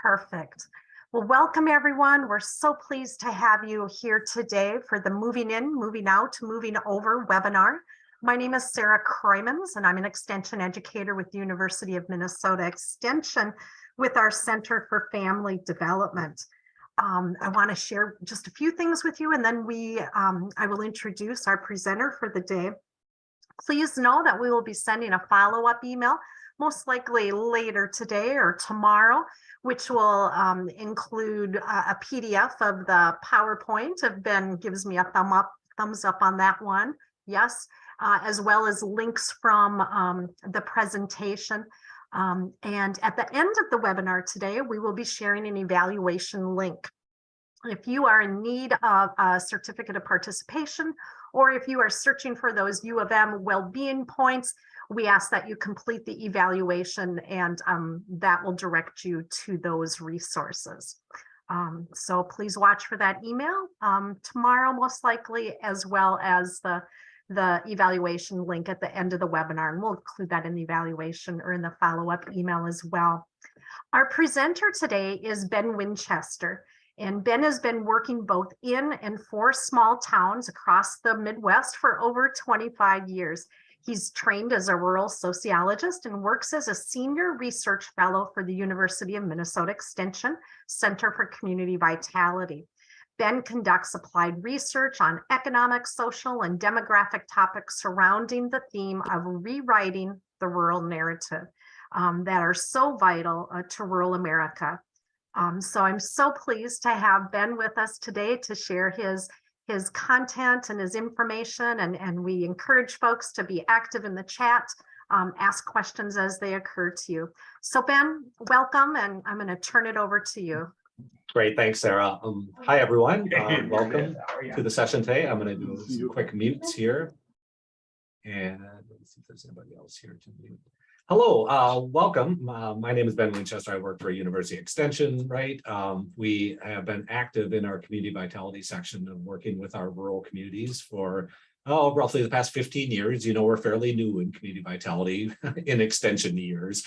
Perfect. Well, welcome everyone. We're so pleased to have you here today for the Moving In, Moving Out, Moving Over webinar. My name is Sarah Kroymans, and I'm an extension educator with the University of Minnesota Extension with our Center for Family Development. I want to share just a few things with you, and then I will introduce our presenter for the day. Please know that we will be sending a follow-up email, most likely later today or tomorrow, which will include a PDF of the PowerPoint. If Ben gives me a thumbs up on that one, yes, as well as links from the presentation. And at the end of the webinar today, we will be sharing an evaluation link. If you are in need of a certificate of participation, or if you are searching for those U of M well-being points, we ask that you complete the evaluation, and that will direct you to those resources. So please watch for that email tomorrow, most likely, as well as the evaluation link at the end of the webinar, and we'll include that in the evaluation or in the follow-up email as well. Our presenter today is Ben Winchester. And Ben has been working both in and for small towns across the Midwest for over 25 years. He's trained as a rural sociologist and works as a senior research fellow for the University of Minnesota Extension Center for Community Vitality. Ben conducts applied research on economic, social, and demographic topics surrounding the theme of rewriting the rural narrative that are so vital to rural America. So I'm so pleased to have Ben with us today to share his content and his information, and we encourage folks to be active in the chat, ask questions as they occur to you. So Ben, welcome, and I'm going to turn it over to you. Great, thanks, Sarah. Hi, everyone. Welcome to the session today. I'm going to do some quick mutes here. And let's see if there's anybody else here to mute. Hello, welcome. My name is Ben Winchester. I work for University Extension, right? We have been active in our community vitality section and working with our rural communities for roughly the past 15 years. You know, we're fairly new in community vitality in extension years.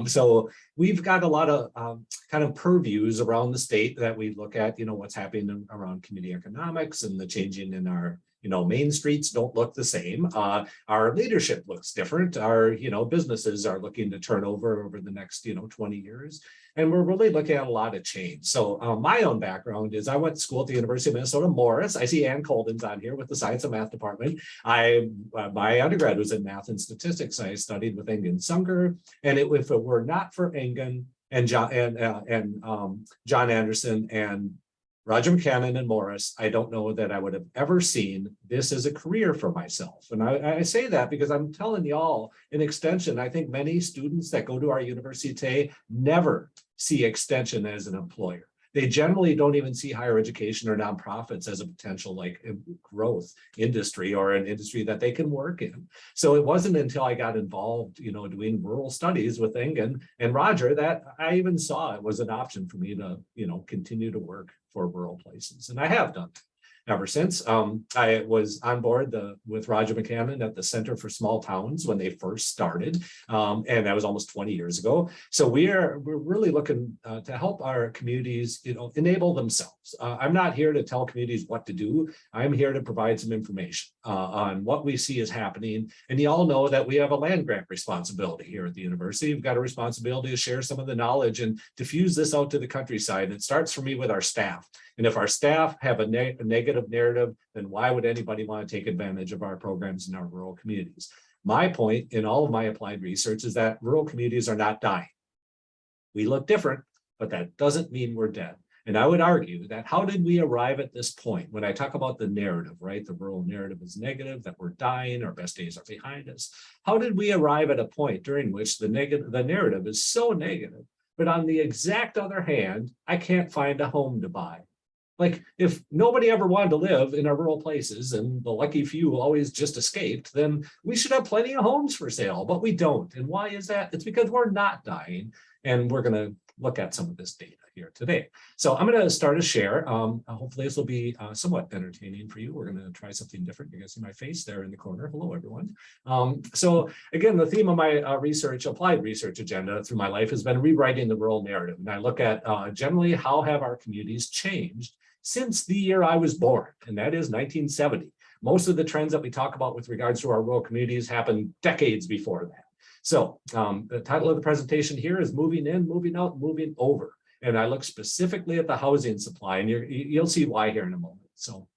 So we've got a lot of kind of purviews around the state that we look at, you know, what's happening around community economics and the changing in our main streets don't look the same. Our leadership looks different. Our, businesses are looking to turn over the next, 20 years. And we're really looking at a lot of change. So my own background is I went to school at the University of Minnesota Morris. I see Ann Colden's on here with the Science and Math Department. My undergrad was in math and statistics. I studied with Engen Sunger. And if it were not for Engen and John Anderson and Roger McCannon and Morris, I don't know that I would have ever seen this as a career for myself. And I say that because I'm telling y'all, in extension, I think many students that go to our university today never see extension as an employer. They generally don't even see higher education or nonprofits as a potential growth industry or an industry that they can work in. So it wasn't until I got involved, doing rural studies with Engen and Roger that I even saw it was an option for me to, continue to work for rural places. And I have done ever since. I was on board with Roger McCannon at the Center for Small Towns when they first started, and that was almost 20 years ago. So we're really looking to help our communities, enable themselves. I'm not here to tell communities what to do. I'm here to provide some information on what we see is happening. And you all know that we have a land grant responsibility here at the university. We've got a responsibility to share some of the knowledge and diffuse this out to the countryside. And it starts for me with our staff. And if our staff have a negative narrative, then why would anybody want to take advantage of our programs in our rural communities? My point in all of my applied research is that rural communities are not dying. We look different, but that doesn't mean we're dead. And I would argue that how did we arrive at this point? When I talk about the narrative, right? The rural narrative is negative, that we're dying, our best days are behind us. How did we arrive at a point during which the narrative is so negative, but on the exact other hand, I can't find a home to buy? Like, if nobody ever wanted to live in our rural places and the lucky few always just escaped, then we should have plenty of homes for sale, but we don't. And why is that? It's because we're not dying. And we're going to look at some of this data here today. So I'm going to start a share. Hopefully this will be somewhat entertaining for you. We're going to try something different. You can see my face there in the corner. Hello, everyone. So again, the theme of my applied research agenda through my life has been rewriting the rural narrative. And I look at generally how have our communities changed since the year I was born, and that is 1970. Most of the trends that we talk about with regards to our rural communities happened decades before that. So the title of the presentation here is Moving In, Moving Out, Moving Over. And I look specifically at the housing supply, and you'll see why here in a moment. So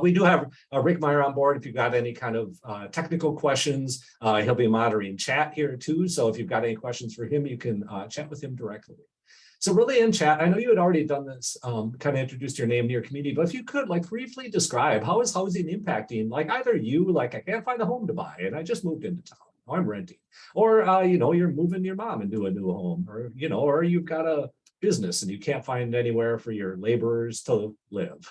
we do have Rick Meyer on board. If you've got any kind of technical questions, he'll be monitoring chat here too. So if you've got any questions for him, you can chat with him directly. So really in chat, I know you had already done this, kind of introduced your name and your community, but if you could like briefly describe how is housing impacting, like either you, like I can't find a home to buy and I just moved into town, I'm renting, or, you know, you're moving your mom into a new home, or, you know, or you've got a business and you can't find anywhere for your laborers to live.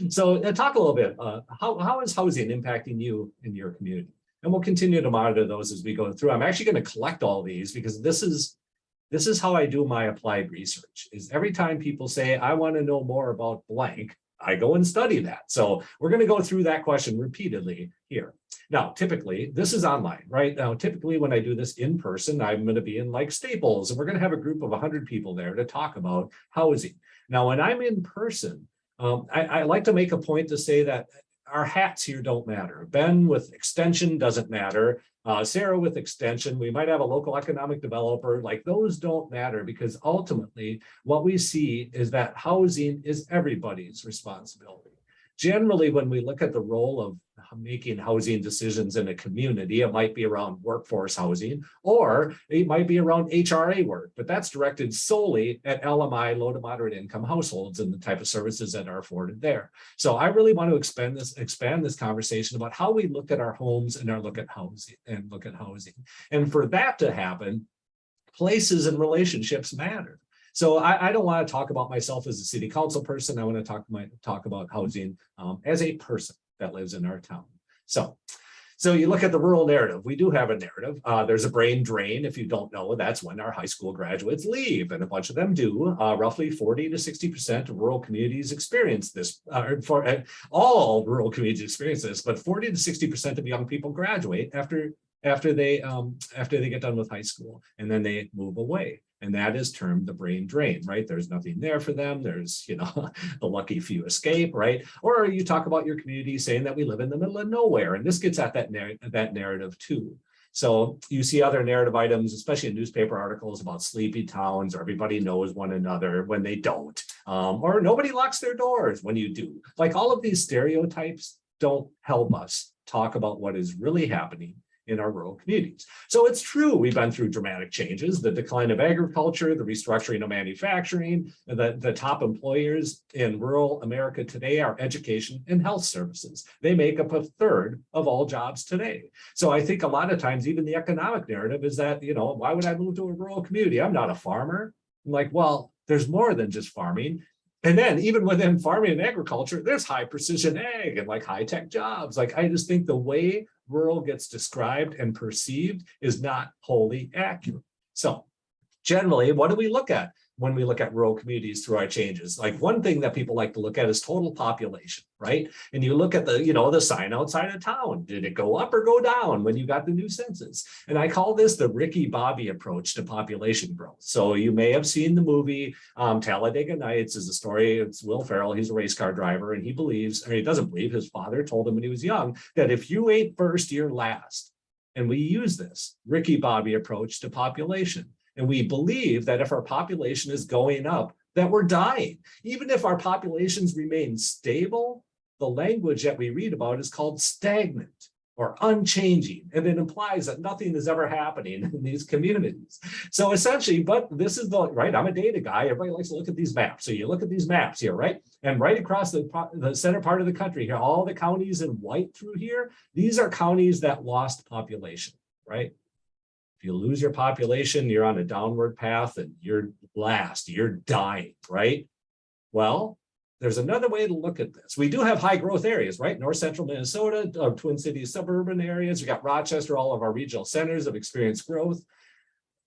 So talk a little bit, how is housing impacting you in your community? And we'll continue to monitor those as we go through. I'm actually going to collect all these because this is how I do my applied research, is every time people say, I want to know more about blank, I go and study that. So we're going to go through that question repeatedly here. Now, typically, this is online, right? Now, typically when I do this in person, I'm going to be in like Staples, and we're going to have a group of 100 people there to talk about housing. Now, when I'm in person, I like to make a point to say that our hats here don't matter. Ben with extension doesn't matter. Sarah with extension, we might have a local economic developer, like those don't matter, because ultimately what we see is that housing is everybody's responsibility. Generally, when we look at the role of making housing decisions in a community, it might be around workforce housing, or it might be around HRA work, but that's directed solely at LMI, low to moderate income households, and the type of services that are afforded there. So I really want to expand this conversation about how we look at our homes and look at housing. And for that to happen, places and relationships matter. So I don't want to talk about myself as a city council person. I want to talk about housing as a person that lives in our town. So you look at the rural narrative. We do have a narrative. There's a brain drain. If you don't know, that's when our high school graduates leave, and a bunch of them do. Roughly 40 to 60% of rural communities experience this. All rural communities experience this, but 40 to 60% of young people graduate after they get done with high school, and then they move away. And that is termed the brain drain, right? There's nothing there for them. There's, you know, the lucky few escape, right? Or you talk about your community saying that we live in the middle of nowhere. And this gets at that narrative too. So you see other narrative items, especially in newspaper articles about sleepy towns, or everybody knows one another when they don't, or nobody locks their doors when you do. Like all of these stereotypes don't help us talk about what is really happening in our rural communities. So it's true, we've been through dramatic changes, the decline of agriculture, the restructuring of manufacturing, the top employers in rural America today are education and health services. They make up a third of all jobs today. So I think a lot of times, even the economic narrative is that, you know, why would I move to a rural community? I'm not a farmer. I'm like, well, there's more than just farming. And then even within farming and agriculture, there's high precision ag and like high tech jobs. Like I just think the way rural gets described and perceived is not wholly accurate. So generally, what do we look at when we look at rural communities through our changes? Like one thing that people like to look at is total population, right? And you look at the, you know, the sign outside of town. Did it go up or go down when you got the new census? And I call this the Ricky Bobby approach to population growth. So you may have seen the movie Talladega Nights. Is a story. It's Will Ferrell. He's a race car driver, and he believes, or he doesn't believe, his father told him when he was young that if you ain't first, you're last. And we use this Ricky Bobby approach to population. And we believe that if our population is going up, that we're dying. Even if our populations remain stable, the language that we read about is called stagnant or unchanging. And it implies that nothing is ever happening in these communities. So essentially, but this is the, right, I'm a data guy. Everybody likes to look at these maps. So you look at these maps here, right? And right across the center part of the country here, all the counties in white through here, these are counties that lost population, right? If you lose your population, you're on a downward path and you're last, you're dying, right? Well, there's another way to look at this. We do have high growth areas, right? North central Minnesota, Twin Cities suburban areas. We got Rochester, all of our regional centers have experienced growth.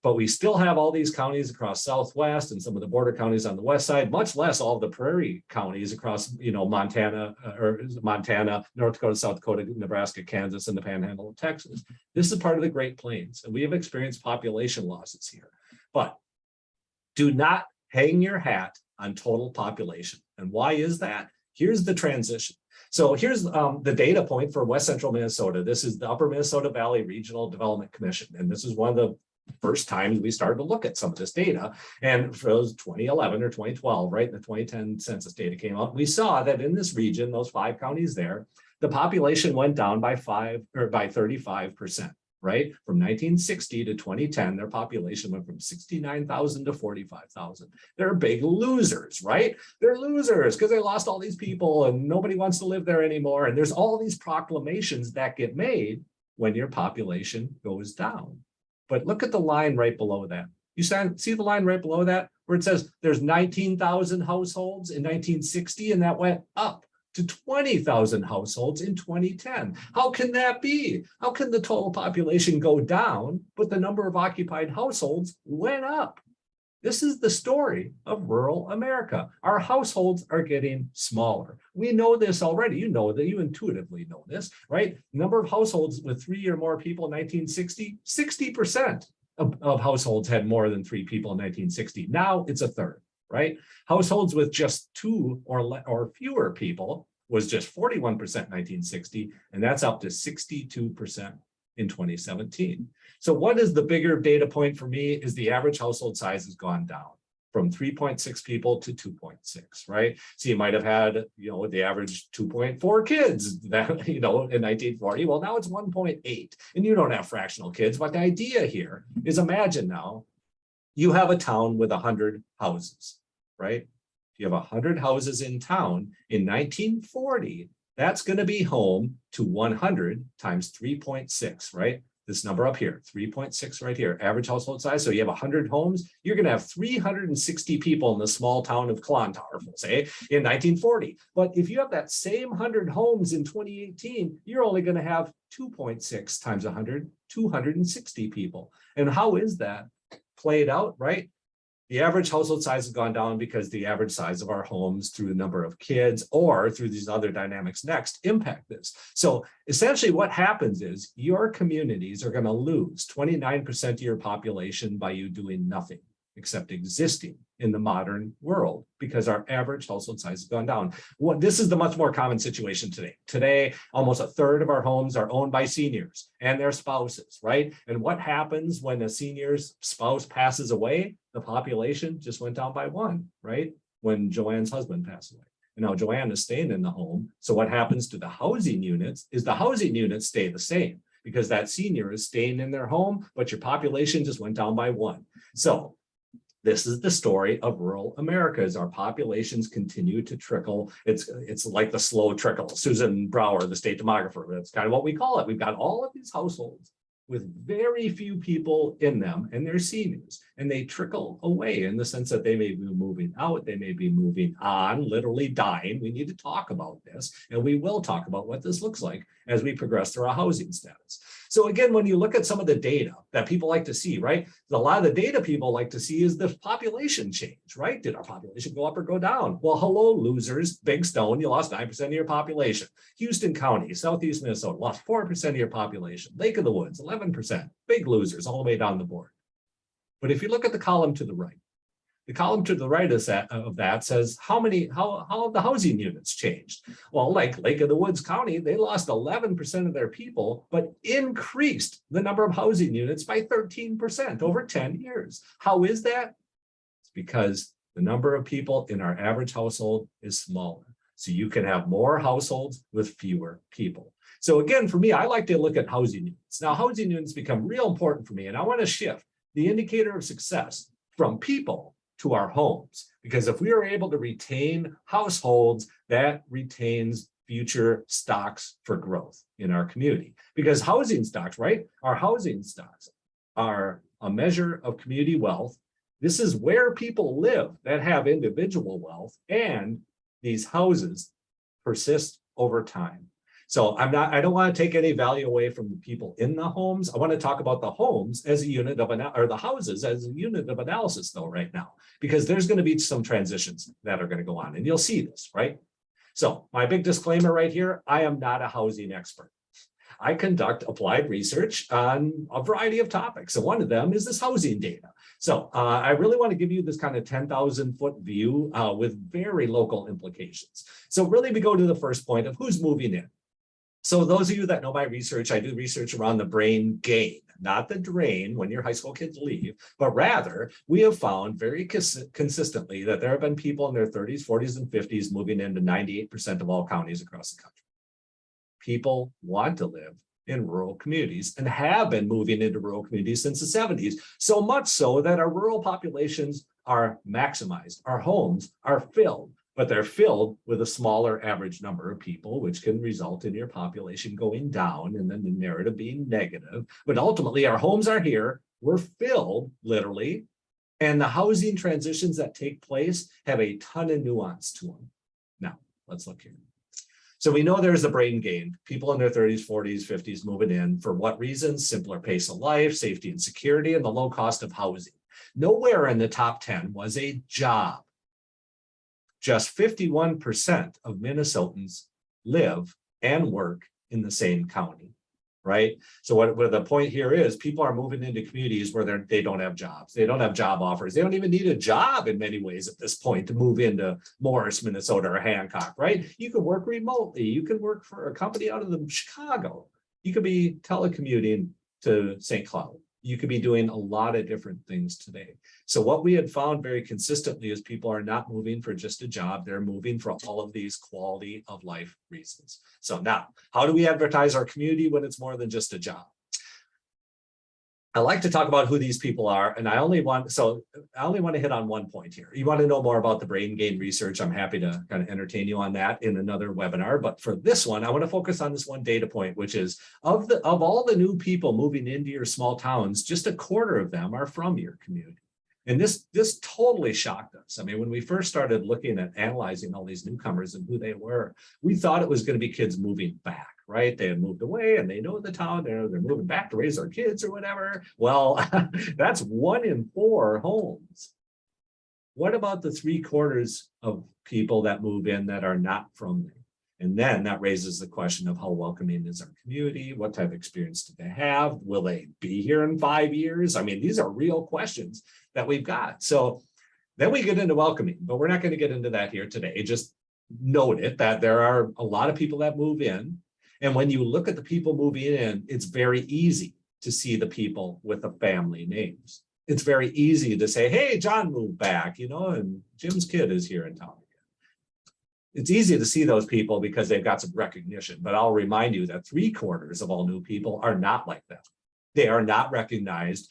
But we still have all these counties across Southwest and some of the border counties on the west side, much less all of the prairie counties across, Montana, North Dakota, South Dakota, Nebraska, Kansas, and the panhandle of Texas. This is part of the Great Plains, and we have experienced population losses here. But do not hang your hat on total population. And why is that? Here's the transition. So here's the data point for West Central Minnesota. This is the Upper Minnesota Valley Regional Development Commission. And this is one of the first times we started to look at some of this data. And for those 2011 or 2012, right, the 2010 census data came out, we saw that in this region, those 5 counties there, the population went down by 35%. Right? From 1960 to 2010, their population went from 69,000 to 45,000. They're big losers, right? They're losers because they lost all these people and nobody wants to live there anymore. And there's all these proclamations that get made when your population goes down. But look at the line right below that. You see the line right below that where it says there's 19,000 households in 1960 and that went up to 20,000 households in 2010. How can that be? How can the total population go down, but the number of occupied households went up? This is the story of rural America. Our households are getting smaller. We know this already. You know that, you intuitively know this, right? Number of households with 3 or more people in 1960, 60% of households had more than 3 people in 1960. Now it's a third. Right? Households with just 2 or fewer people was just 41% in 1960, and that's up to 62% in 2017. So what is the bigger data point for me is the average household size has gone down from 3.6 people to 2.6, right? So you might have had, the average 2.4 kids that, in 1940. Well, now it's 1.8, and you don't have fractional kids, but the idea here is imagine now you have a town with 100 houses, right? If you have 100 houses in town in 1940, that's going to be home to 100 times 3.6, right? This number up here, 3.6 right here, average household size. So you have 100 homes, you're going to have 360 people in the small town of Clontarf, say, in 1940. But if you have that same 100 homes in 2018, you're only going to have 2.6 times 100, 260 people. And how is that played out, right? The average household size has gone down because the average size of our homes through the number of kids or through these other dynamics next impact this. So essentially what happens is your communities are going to lose 29% of your population by you doing nothing except existing in the modern world because our average household size has gone down. This is the much more common situation today. Today, almost a third of our homes are owned by seniors and their spouses, right? And what happens when a senior's spouse passes away? The population just went down by 1, right? When Joanne's husband passed away. And now Joanne is staying in the home. So what happens to the housing units is the housing units stay the same because that senior is staying in their home, but your population just went down by 1. So this is the story of rural America as our populations continue to trickle. It's like the slow trickle. Susan Brower, the state demographer, that's kind of what we call it. We've got all of these households with very few people in them, and they're seniors, and they trickle away in the sense that they may be moving out, they may be moving on, literally dying. We need to talk about this, and we will talk about what this looks like as we progress through our housing status. So again, when you look at some of the data that people like to see, right? A lot of the data people like to see is the population change, right? Did our population go up or go down? Well, hello, losers. Big Stone, you lost 9% of your population. Houston County, Southeast Minnesota, lost 4% of your population. Lake of the Woods, 11%. Big losers all the way down the board. But if you look at the column to the right, the column to the right of that says how have the housing units changed? Well, like Lake of the Woods County, they lost 11% of their people, but increased the number of housing units by 13% over 10 years. How is that? It's because the number of people in our average household is smaller. So you can have more households with fewer people. So again, for me, I like to look at housing units. Now, housing units become real important for me, and I want to shift the indicator of success from people to our homes, because if we are able to retain households, that retains future stocks for growth in our community. Because housing stocks, right? Our housing stocks are a measure of community wealth. This is where people live that have individual wealth, and these houses persist over time. So I don't want to take any value away from the people in the homes. I want to talk about the homes as a unit of or the houses as a unit of analysis though right now, because there's going to be some transitions that are going to go on and you'll see this, right? So my big disclaimer right here, I am not a housing expert. I conduct applied research on a variety of topics. And one of them is this housing data. So I really want to give you this kind of 10,000 foot view with very local implications. So really we go to the first point of who's moving in. So those of you that know my research, I do research around the brain gain, not the drain when your high school kids leave, but rather we have found very consistently that there have been people in their 30s, 40s, and 50s moving into 98% of all counties across the country. People want to live in rural communities and have been moving into rural communities since the 70s, so much so that our rural populations are maximized. Our homes are filled, but they're filled with a smaller average number of people, which can result in your population going down and then the narrative being negative. But ultimately, our homes are here, we're filled literally, and the housing transitions that take place have a ton of nuance to them. Now, let's look here. So we know there's a brain gain, people in their 30s, 40s, 50s moving in. For what reasons? Simpler pace of life, safety and security, and the low cost of housing. Nowhere in the top 10 was a job. Just 51% of Minnesotans live and work in the same county, right? So what the point here is, people are moving into communities where they don't have jobs. They don't have job offers. They don't even need a job in many ways at this point to move into Morris, Minnesota, or Hancock, right? You can work remotely. You can work for a company out of Chicago. You could be telecommuting to St. Cloud. You could be doing a lot of different things today. So what we had found very consistently is people are not moving for just a job. They're moving for all of these quality of life reasons. So now, how do we advertise our community when it's more than just a job? I like to talk about who these people are, and I only want to hit on one point here. You want to know more about the brain gain research, I'm happy to kind of entertain you on that in another webinar. But for this one, I want to focus on this one data point, which is of all the new people moving into your small towns, just a quarter of them are from your community. And this totally shocked us. I mean, when we first started looking at analyzing all these newcomers and who they were, we thought it was going to be kids moving back, right? They had moved away and they know the town, they're moving back to raise their kids or whatever. Well, that's 1 in 4 homes. What about the 3/4 of people that move in that are not from there? And then that raises the question of how welcoming is our community? What type of experience do they have? Will they be here in 5 years? I mean, these are real questions that we've got. So then we get into welcoming, but we're not going to get into that here today. Just note it that there are a lot of people that move in. And when you look at the people moving in, it's very easy to see the people with the family names. It's very easy to say, hey, John moved back, and Jim's kid is here in town. It's easy to see those people because they've got some recognition, but I'll remind you that 3/4 of all new people are not like that. They are not recognized.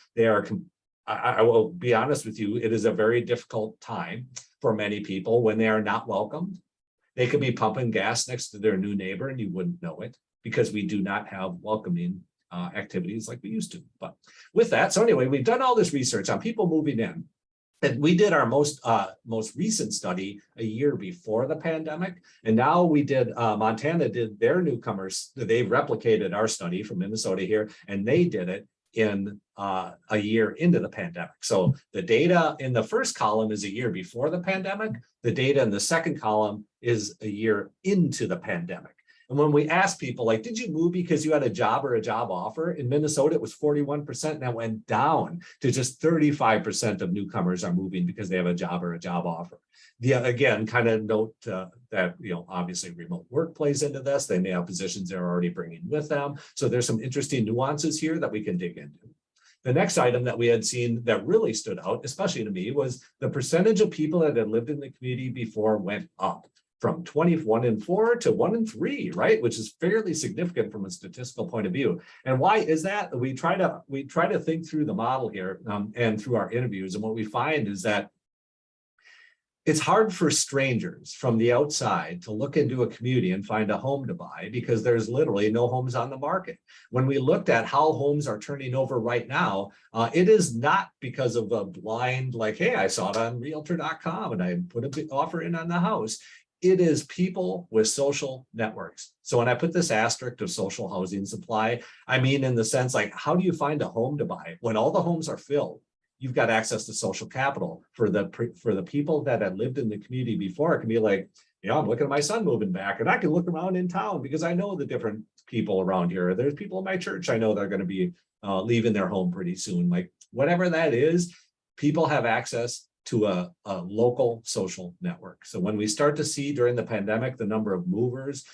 I will be honest with you, it is a very difficult time for many people when they are not welcomed. They could be pumping gas next to their new neighbor and you wouldn't know it because we do not have welcoming activities like we used to. But with that, so anyway, we've done all this research on people moving in. And we did our most recent study a year before the pandemic. And now Montana did their newcomers. They replicated our study from Minnesota here, and they did it in a year into the pandemic. So the data in the first column is a year before the pandemic. The data in the second column is a year into the pandemic. And when we asked people, like, did you move because you had a job or a job offer? In Minnesota, it was 41%, and that went down to just 35% of newcomers are moving because they have a job or a job offer. Again, kind of note that, obviously remote work plays into this. They may have positions they're already bringing with them. So there's some interesting nuances here that we can dig into. The next item that we had seen that really stood out, especially to me, was the percentage of people that had lived in the community before went up from 21 in 4 to 1 in 3, right? Which is fairly significant from a statistical point of view. And why is that? We try to think through the model here and through our interviews. And what we find is that it's hard for strangers from the outside to look into a community and find a home to buy because there's literally no homes on the market. When we looked at how homes are turning over right now, it is not because of a blind, like, hey, I saw it on realtor.com and I put an offer in on the house. it is people with social networks. So when I put this asterisk of social housing supply, I mean in the sense like, how do you find a home to buy? When all the homes are filled, you've got access to social capital. For the people that had lived in the community before, it can be like, I'm looking at my son moving back, and I can look around in town because I know the different people around here. There's people in my church I know they're going to be leaving their home pretty soon. Like whatever that is, people have access to a local social network. So when we start to see during the pandemic, the number of movers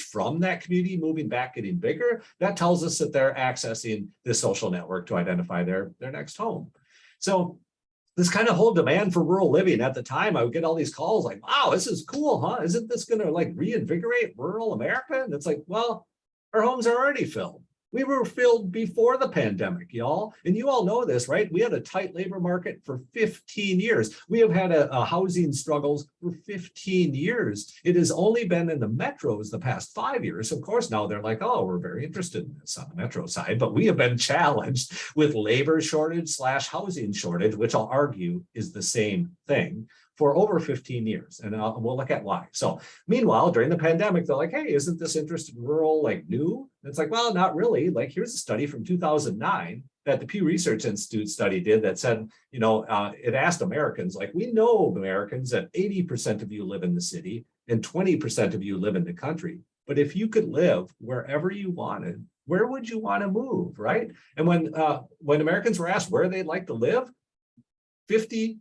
from that community moving back getting bigger, that tells us that they're accessing this social network to identify their next home. So this kind of whole demand for rural living at the time, I would get all these calls like, wow, this is cool, huh? Isn't this going to like reinvigorate rural America? And it's like, well, our homes are already filled. We were filled before the pandemic, y'all. And you all know this, right? We had a tight labor market for 15 years. We have had a housing struggles for 15 years. It has only been in the metros the past 5 years. Of course, now they're like, oh, we're very interested in this on the metro side, but we have been challenged with labor shortage / housing shortage, which I'll argue is the same thing, for over 15 years. And we'll look at why. So meanwhile, during the pandemic, they're like, hey, isn't this interest in rural like new? And it's like, well, not really. Like here's a study from 2009 that the Pew Research Institute study did that said, it asked Americans, like, we know Americans that 80% of you live in the city and 20% of you live in the country. But if you could live wherever you wanted, where would you want to move, right? And when Americans were asked where they'd like to live, 51%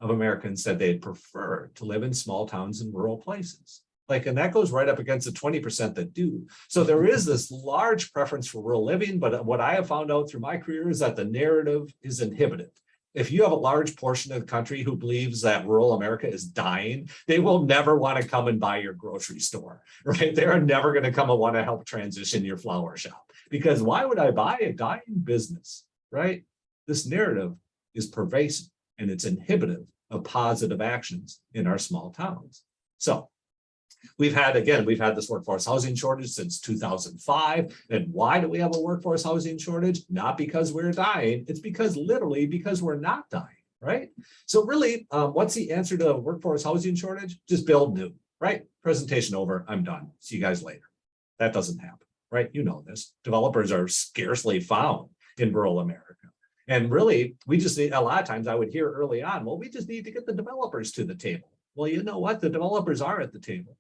of Americans said they'd prefer to live in small towns and rural places. And that goes right up against the 20% that do. So there is this large preference for rural living, but what I have found out through my career is that the narrative is inhibited. If you have a large portion of the country who believes that rural America is dying, they will never want to come and buy your grocery store, right? They are never going to come and want to help transition your flower shop, because why would I buy a dying business, right? This narrative is pervasive and it's inhibitive of positive actions in our small towns. So we've had this workforce housing shortage since 2005. And why do we have a workforce housing shortage? Not because we're dying. It's because we're not dying, right? So really, what's the answer to a workforce housing shortage? Just build new, right? Presentation over, I'm done. See you guys later. That doesn't happen, right? You know this. Developers are scarcely found in rural America. And really, we just need, a lot of times I would hear early on, well, we just need to get the developers to the table. Well, you know what? The developers are at the table.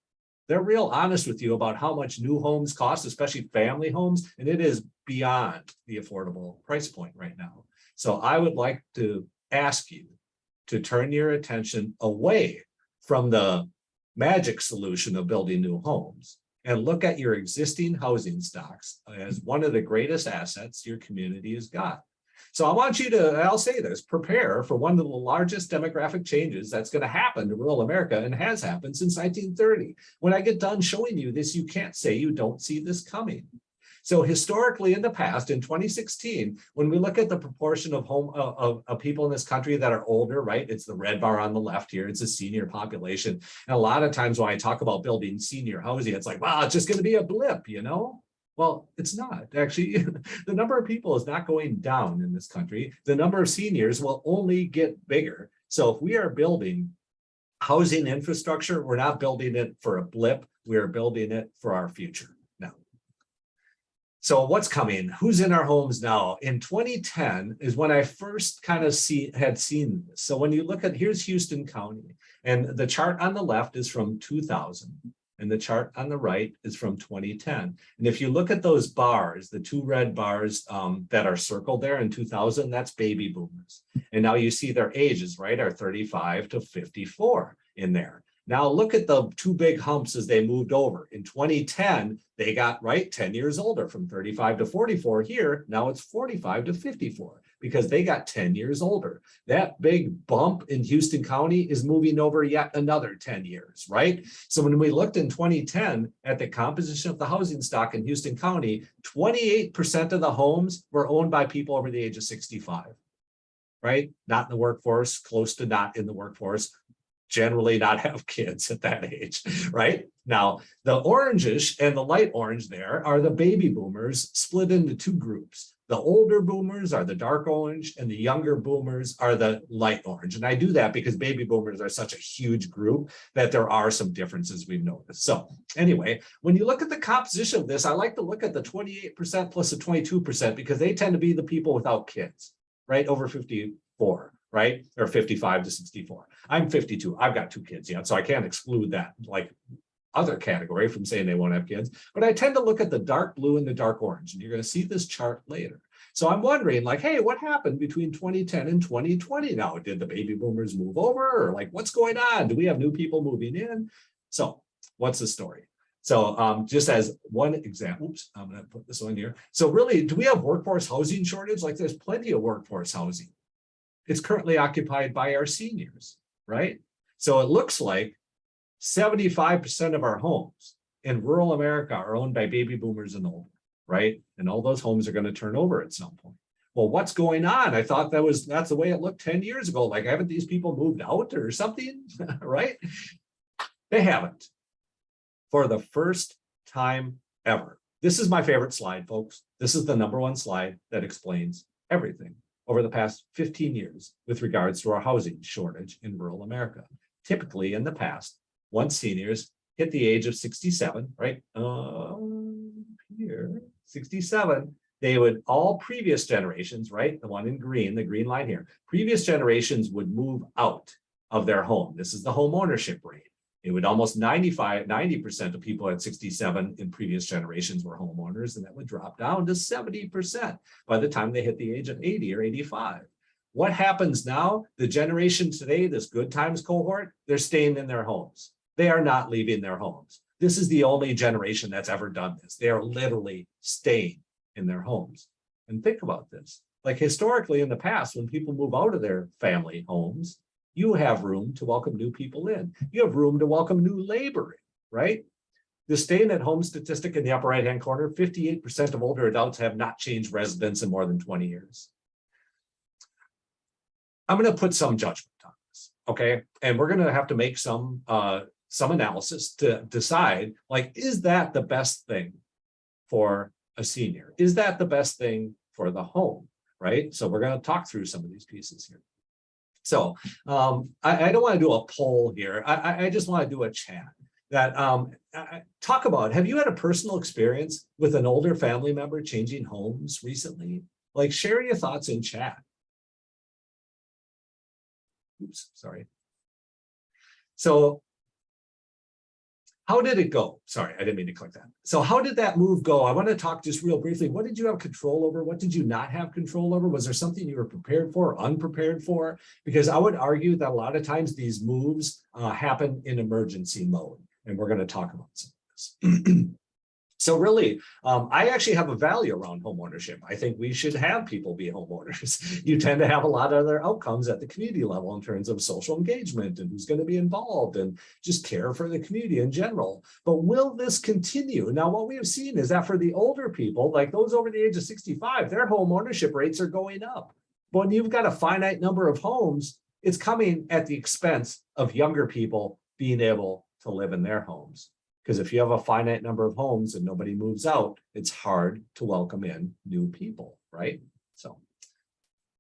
They're real honest with you about how much new homes cost, especially family homes, and it is beyond the affordable price point right now. So I would like to ask you to turn your attention away from the magic solution of building new homes and look at your existing housing stocks as one of the greatest assets your community has got. So I want you to, I'll say this, prepare for one of the largest demographic changes that's going to happen to rural America and has happened since 1930. When I get done showing you this, you can't say you don't see this coming. So historically in the past, in 2016, when we look at the proportion of people in this country that are older, right? It's the red bar on the left here. It's a senior population. And a lot of times when I talk about building senior housing, it's like, wow, it's just going to be a blip, Well, it's not. Actually, the number of people is not going down in this country. The number of seniors will only get bigger. So if we are building housing infrastructure, we're not building it for a blip. We are building it for our future now. So what's coming? Who's in our homes now? In 2010 is when I first kind of had seen this. So when you look at, here's Houston County, and the chart on the left is from 2000. And the chart on the right is from 2010. And if you look at those bars, the two red bars that are circled there in 2000, that's baby boomers. And now you see their ages, right, are 35 to 54 in there. Now look at the two big humps as they moved over. In 2010, they got, 10 years older from 35 to 44 here. Now it's 45 to 54 because they got 10 years older. That big bump in Houston County is moving over yet another 10 years, right? So when we looked in 2010 at the composition of the housing stock in Houston County, 28% of the homes were owned by people over the age of 65, right? Not in the workforce, close to not in the workforce, generally not have kids at that age, right? Now, the orangish and the light orange there are the baby boomers split into two groups. The older boomers are the dark orange and the younger boomers are the light orange. And I do that because baby boomers are such a huge group that there are some differences we've noticed. So anyway, when you look at the composition of this, I like to look at the 28% plus the 22% because they tend to be the people without kids, right? Over 54, right? Or 55 to 64. I'm 52. I've got 2 kids yet, so I can't exclude that like other category from saying they won't have kids, but I tend to look at the dark blue and the dark orange, and you're going to see this chart later. So I'm wondering like, hey, what happened between 2010 and 2020 now? Did the baby boomers move over, or like what's going on? Do we have new people moving in? So what's the story? So just as one example, oops, I'm going to put this on here. So really, do we have workforce housing shortage? Like there's plenty of workforce housing. It's currently occupied by our seniors, right? So it looks like 75% of our homes in rural America are owned by baby boomers and older, right? And all those homes are going to turn over at some point. Well, what's going on? I thought that's the way it looked 10 years ago. Like, haven't these people moved out or something, right? They haven't. For the first time ever. This is my favorite slide, folks. This is the #1 slide that explains everything over the past 15 years with regards to our housing shortage in rural America. Typically in the past, once seniors hit the age of 67, right? Here, 67, they would, all previous generations, right? The one in green, the green line here, previous generations would move out of their home. This is the home ownership rate. It would almost 90% of people at 67 in previous generations were homeowners, and that would drop down to 70% by the time they hit the age of 80 or 85. What happens now? The generation today, this good times cohort, they're staying in their homes. They are not leaving their homes. This is the only generation that's ever done this. They are literally staying in their homes. And think about this. Like historically in the past, when people move out of their family homes, you have room to welcome new people in. You have room to welcome new labor in, right? The staying at home statistic in the upper right-hand corner, 58% of older adults have not changed residence in more than 20 years. I'm going to put some judgment on this, okay? And we're going to have to make some analysis to decide, like, is that the best thing for a senior? Is that the best thing for the home, right? So we're going to talk through some of these pieces here. So I don't want to do a poll here. I just want to do a chat that talk about, have you had a personal experience with an older family member changing homes recently? Like, share your thoughts in chat. Oops, sorry. So how did it go? Sorry, I didn't mean to click that. So how did that move go? I want to talk just real briefly. What did you have control over? What did you not have control over? Was there something you were prepared for or unprepared for? Because I would argue that a lot of times these moves happen in emergency mode. And we're going to talk about some of this. So really, I actually have a value around homeownership. I think we should have people be homeowners. You tend to have a lot of other outcomes at the community level in terms of social engagement and who's going to be involved and just care for the community in general. But will this continue? Now, what we have seen is that for the older people, like those over the age of 65, their home ownership rates are going up. But when you've got a finite number of homes, it's coming at the expense of younger people being able to live in their homes. Because if you have a finite number of homes and nobody moves out, it's hard to welcome in new people, right? So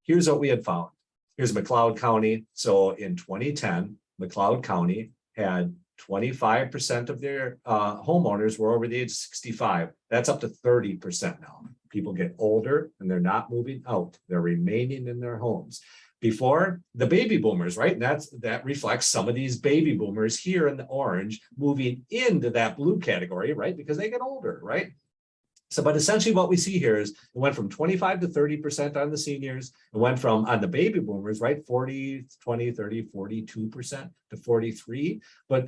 here's what we had found. Here's McLeod County. So in 2010, McLeod County had 25% of their homeowners were over the age of 65. That's up to 30% now. People get older and they're not moving out. They're remaining in their homes. Before, the baby boomers, right? And that reflects some of these baby boomers here in the orange moving into that blue category, right? Because they get older, right? So, but essentially what we see here is it went from 25 to 30% on the seniors. It went from on the baby boomers, right? 40, 20, 30, 42% to 43. But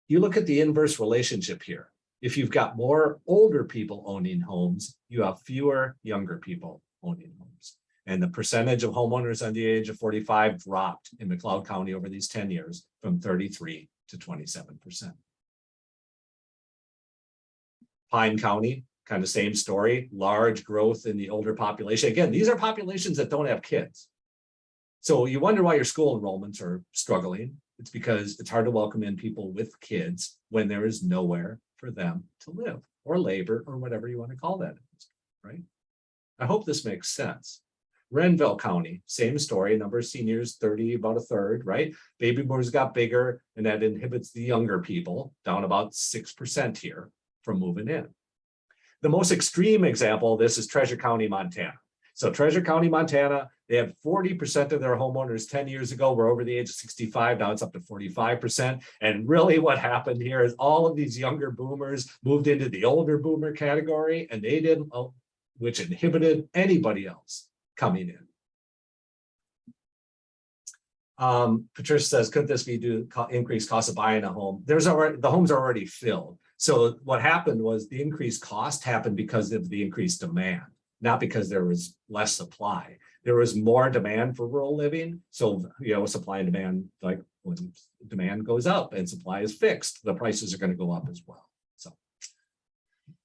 you look at the inverse relationship here. If you've got more older people owning homes, you have fewer younger people owning homes. And the percentage of homeowners under the age of 45 dropped in McLeod County over these 10 years from 33 to 27%. Pine County, kind of same story, large growth in the older population. Again, these are populations that don't have kids. So you wonder why your school enrollments are struggling. It's because it's hard to welcome in people with kids when there is nowhere for them to live or labor or whatever you want to call that, right? I hope this makes sense. Renville County, same story, number of seniors, 30, about a third, right? Baby boomers got bigger, and that inhibits the younger people, down about 6% here from moving in. The most extreme example of this is Treasure County, Montana. So Treasure County, Montana, they had 40% of their homeowners 10 years ago were over the age of 65. Now it's up to 45%. And really what happened here is all of these younger boomers moved into the older boomer category, and they didn't, which inhibited anybody else coming in. Patricia says, could this be due to increased cost of buying a home? The homes are already filled. So what happened was the increased cost happened because of the increased demand, not because there was less supply. There was more demand for rural living. So, supply and demand, like when demand goes up and supply is fixed, the prices are going to go up as well.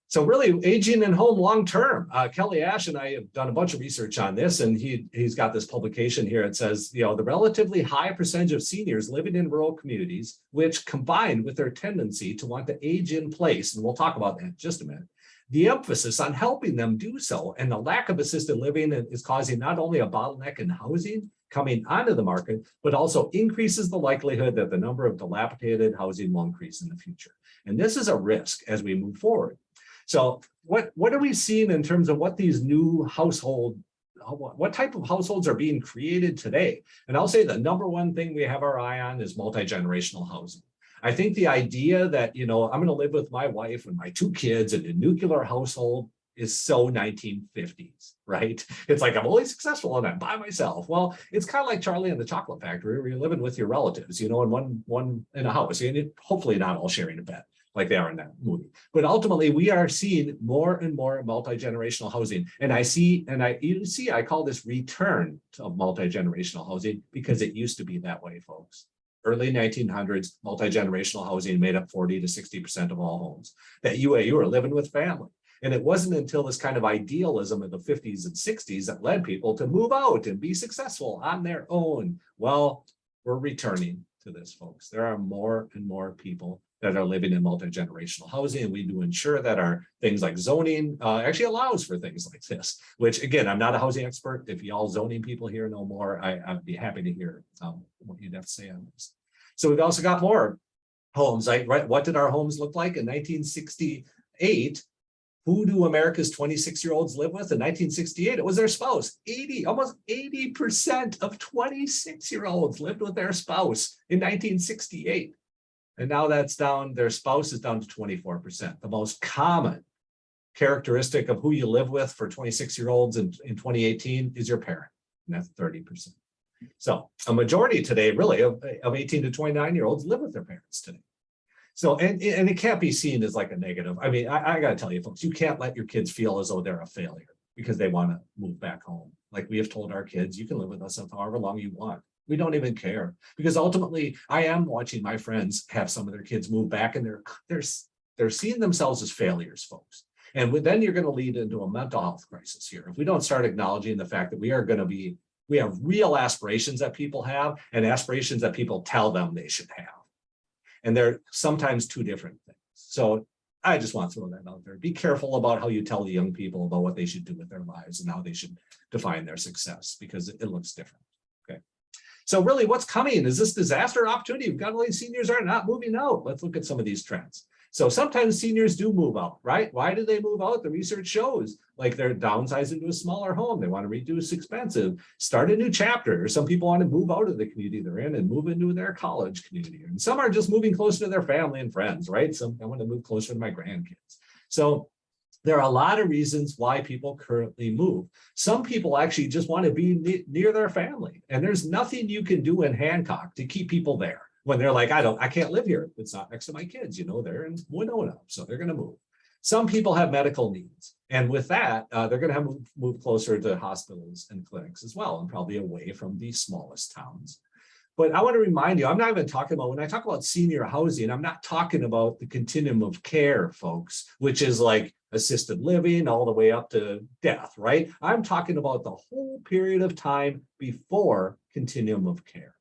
So really aging in home long-term, Kelly Ash and I have done a bunch of research on this, and he's got this publication here. It says, the relatively high percentage of seniors living in rural communities, which combined with their tendency to want to age in place, and we'll talk about that in just a minute, the emphasis on helping them do so and the lack of assisted living is causing not only a bottleneck in housing coming onto the market, but also increases the likelihood that the number of dilapidated housing will increase in the future. And this is a risk as we move forward. So what are we seeing in terms of what these new what type of households are being created today? And I'll say the number one thing we have our eye on is multi-generational housing. I think the idea that, I'm going to live with my wife and my 2 kids in a nuclear household is so 1950s, right? It's like, I'm only successful and I'm by myself. Well, it's kind of like Charlie and the Chocolate Factory, where you're living with your relatives, in one in a house, and hopefully not all sharing a bed like they are in that movie. But ultimately, we are seeing more and more multi-generational housing. And I call this return to multi-generational housing because it used to be that way, folks. Early 1900s, multi-generational housing made up 40 to 60% of all homes. That you were living with family. And it wasn't until this kind of idealism of the 50s and 60s that led people to move out and be successful on their own. Well, we're returning to this, folks. There are more and more people that are living in multi-generational housing, and we do ensure that our things like zoning actually allows for things like this, which again, I'm not a housing expert. If y'all zoning people here know more, I'd be happy to hear what you'd have to say on this. So we've also got more homes, right? What did our homes look like in 1968? Who do America's 26-year-olds live with? In 1968, it was their spouse. Almost 80% of 26-year-olds lived with their spouse in 1968. And now that's down, their spouse is down to 24%. The most common characteristic of who you live with for 26-year-olds in 2018 is your parent, and that's 30%. So a majority today, really, of 18 to 29-year-olds live with their parents today. So, and it can't be seen as like a negative. I mean, I got to tell you, folks, you can't let your kids feel as though they're a failure because they want to move back home. Like we have told our kids, you can live with us however long you want. We don't even care, because ultimately I am watching my friends have some of their kids move back, and they're seeing themselves as failures, folks. And then you're going to lead into a mental health crisis here if we don't start acknowledging the fact that we have real aspirations that people have and aspirations that people tell them they should have. And they're sometimes two different things. So I just want to throw that out there. Be careful about how you tell the young people about what they should do with their lives and how they should define their success, because it looks different. Okay. So really, what's coming? Is this disaster opportunity? We've got all these seniors are not moving out. Let's look at some of these trends. So sometimes seniors do move out, right? Why do they move out? The research shows like they're downsizing to a smaller home. They want to reduce expensive, start a new chapter. Or some people want to move out of the community they're in and move into their college community. And some are just moving closer to their family and friends, right? Some, I want to move closer to my grandkids. So there are a lot of reasons why people currently move. Some people actually just want to be near their family. And there's nothing you can do in Hancock to keep people there. When they're like, I can't live here. It's not next to my kids, they're in Winona, so they're going to move. Some people have medical needs. And with that, they're going to have to move closer to hospitals and clinics as well, and probably away from the smallest towns. But I want to remind you, I'm not even talking about, when I talk about senior housing, I'm not talking about the continuum of care, folks, which is like assisted living all the way up to death, right? I'm talking about the whole period of time before continuum of care.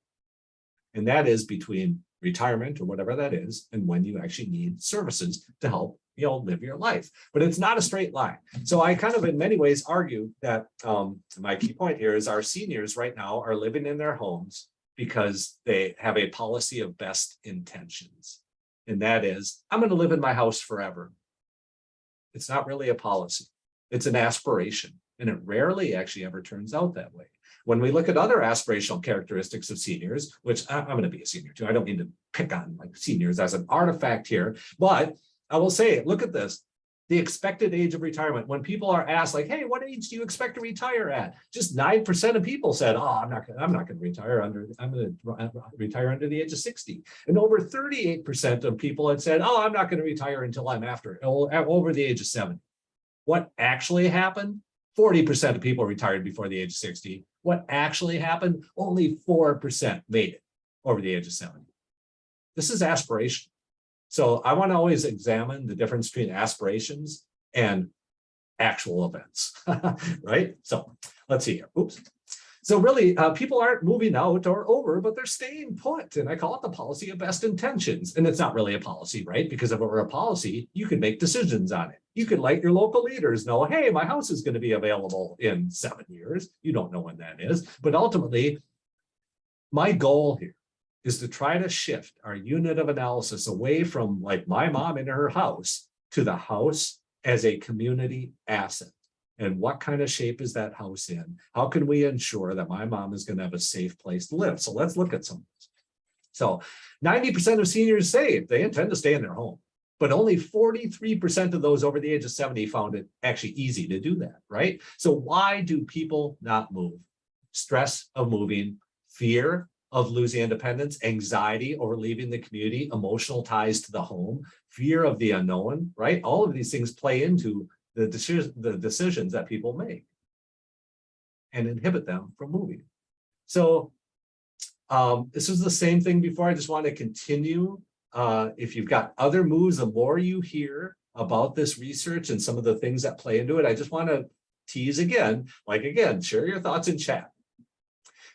And that is between retirement or whatever that is, and when you actually need services to help live your life. But it's not a straight line. So I kind of in many ways argue that my key point here is our seniors right now are living in their homes because they have a policy of best intentions. And that is, I'm going to live in my house forever. It's not really a policy. It's an aspiration. And it rarely actually ever turns out that way. When we look at other aspirational characteristics of seniors, which I'm going to be a senior too. I don't mean to pick on like seniors as an artifact here, but I will say, look at this. The expected age of retirement. When people are asked like, hey, what age do you expect to retire at? Just 9% of people said, oh, I'm not going to retire I'm going to retire under the age of 60. And over 38% of people had said, oh, I'm not going to retire until I'm over the age of 70. What actually happened? 40% of people retired before the age of 60. What actually happened? Only 4% made it over the age of 70. This is aspiration. So I want to always examine the difference between aspirations and actual events, right? So let's see here. Oops. So really, people aren't moving out or over, but they're staying put. And I call it the policy of best intentions. And it's not really a policy, right? Because if it were a policy, you could make decisions on it. You could let your local leaders know, hey, my house is going to be available in 7 years. You don't know when that is. But ultimately, my goal here is to try to shift our unit of analysis away from like my mom in her house to the house as a community asset. And what kind of shape is that house in? How can we ensure that my mom is going to have a safe place to live? So let's look at some of this. So 90% of seniors say they intend to stay in their home, but only 43% of those over the age of 70 found it actually easy to do that, right? So why do people not move? Stress of moving, fear of losing independence, anxiety over leaving the community, emotional ties to the home, fear of the unknown, right? All of these things play into the decisions that people make and inhibit them from moving. So this was the same thing before. I just want to continue. If you've got other moves, the more you hear about this research and some of the things that play into it, I just want to tease again, share your thoughts in chat.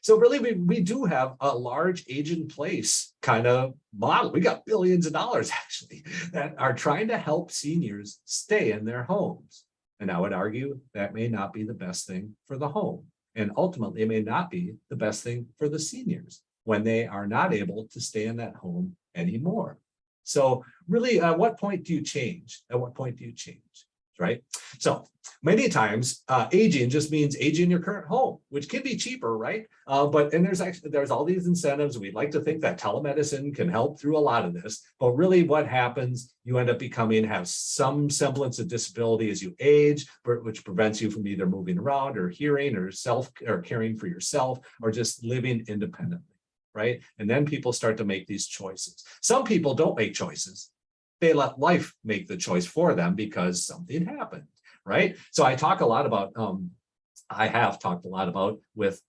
So really, we do have a large age in place kind of model. We got billions of dollars actually that are trying to help seniors stay in their homes. And I would argue that may not be the best thing for the home. And ultimately, it may not be the best thing for the seniors when they are not able to stay in that home anymore. So really, at what point do you change? At what point do you change? Right? So many times aging just means aging your current home, which can be cheaper, right? But there's all these incentives. We'd like to think that telemedicine can help through a lot of this, but really what happens, you end up have some semblance of disability as you age, which prevents you from either moving around or hearing or caring for yourself or just living independently, right? And then people start to make these choices. Some people don't make choices. They let life make the choice for them because something happened, right? So I have talked a lot about with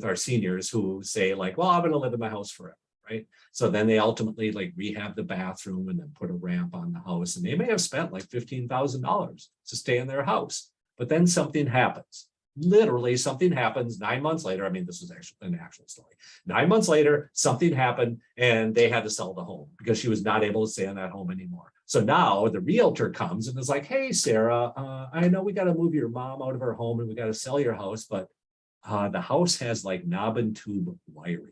our seniors who say like, well, I'm going to live in my house forever, right? So then they ultimately like rehab the bathroom and then put a ramp on the house, and they may have spent like $15,000 to stay in their house, but then something happens. Literally something happens 9 months later. I mean, this is actually an actual story. 9 months later, something happened and they had to sell the home because she was not able to stay in that home anymore. So now the realtor comes and is like, hey, Sarah, I know we got to move your mom out of her home and we got to sell your house, but the house has like knob and tube wiring.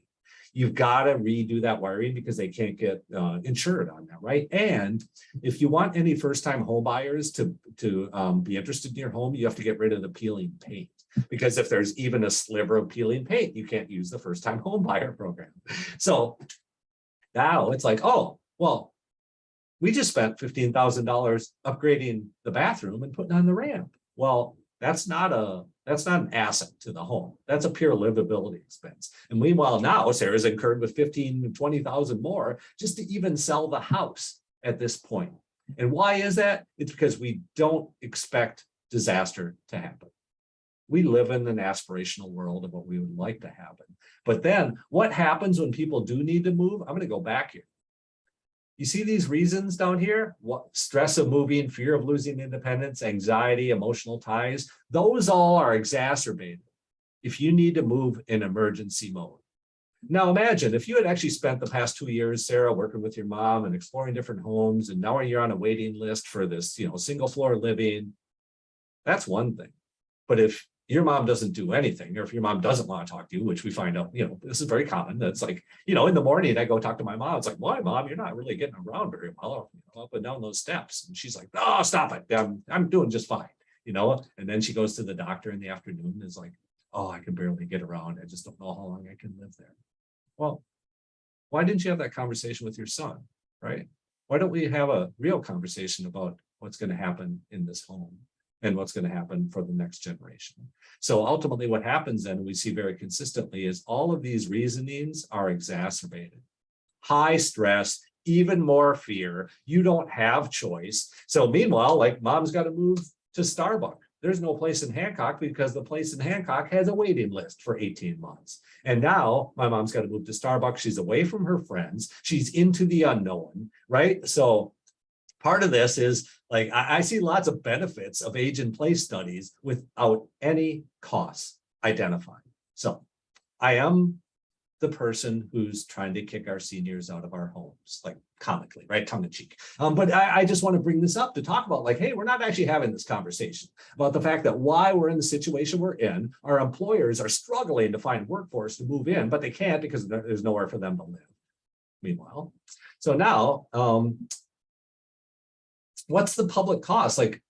You've got to redo that wiring because they can't get insured on that, right? And if you want any first-time home buyers to be interested in your home, you have to get rid of the peeling paint. Because if there's even a sliver of peeling paint, you can't use the first-time home buyer program. So now it's like, oh, well, we just spent $15,000 upgrading the bathroom and putting on the ramp. Well, that's not an asset to the home. That's a pure livability expense. And meanwhile, now Sarah's incurred with $15,000 to $20,000 more just to even sell the house at this point. And why is that? It's because we don't expect disaster to happen. We live in an aspirational world of what we would like to happen. But then what happens when people do need to move? I'm going to go back here. You see these reasons down here? What stress of moving, fear of losing independence, anxiety, emotional ties, those all are exacerbated if you need to move in emergency mode. Now imagine if you had actually spent the past 2 years, Sarah, working with your mom and exploring different homes, and now you're on a waiting list for this, single floor living. That's one thing. But if your mom doesn't do anything, or if your mom doesn't want to talk to you, which we find out, this is very common. That's like, in the morning I go talk to my mom. It's like, why, Mom? You're not really getting around very well, up and down those steps. And she's like, oh, stop it. I'm doing just fine, And then she goes to the doctor in the afternoon and is like, oh, I can barely get around. I just don't know how long I can live there. Well, why didn't you have that conversation with your son, right? Why don't we have a real conversation about what's going to happen in this home and what's going to happen for the next generation? So ultimately what happens then, we see very consistently, is all of these reasonings are exacerbated. High stress, even more fear. You don't have choice. So meanwhile, like mom's got to move to Starbucks. There's no place in Hancock because the place in Hancock has a waiting list for 18 months. And now my mom's got to move to Starbucks. She's away from her friends. She's into the unknown, right? So part of this is like, I see lots of benefits of age and place studies without any costs identified. So I am the person who's trying to kick our seniors out of our homes, like comically, right? Tongue in cheek. But I just want to bring this up to talk about like, hey, we're not actually having this conversation about the fact that why we're in the situation we're in, our employers are struggling to find workforce to move in, but they can't because there's nowhere for them to live. Meanwhile, so now, what's the public cost? Like,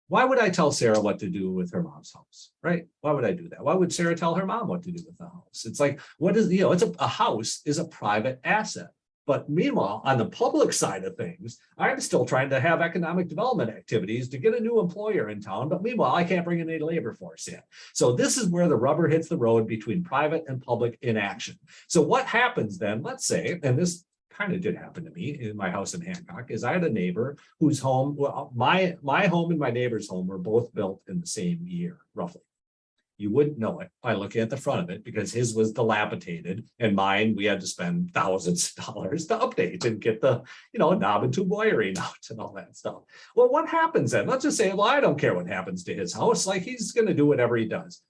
why would I tell Sarah what to do with her mom's house, right? Why would I do that? Why would Sarah tell her mom what to do with the house? It's like, what is, it's a house is a private asset. But meanwhile, on the public side of things, I'm still trying to have economic development activities to get a new employer in town. But meanwhile, I can't bring any labor force in. So this is where the rubber hits the road between private and public inaction. So what happens then, let's say, and this kind of did happen to me in my house in Hancock, is I had a neighbor whose home, well, my home and my neighbor's home were both built in the same year, roughly. You wouldn't know it by looking at the front of it because his was dilapidated and mine, we had to spend thousands of dollars to update and get the, knob and tube wiring out and all that stuff. Well, what happens then? Let's just say, well, I don't care what happens to his house. Like he's going to do whatever he does.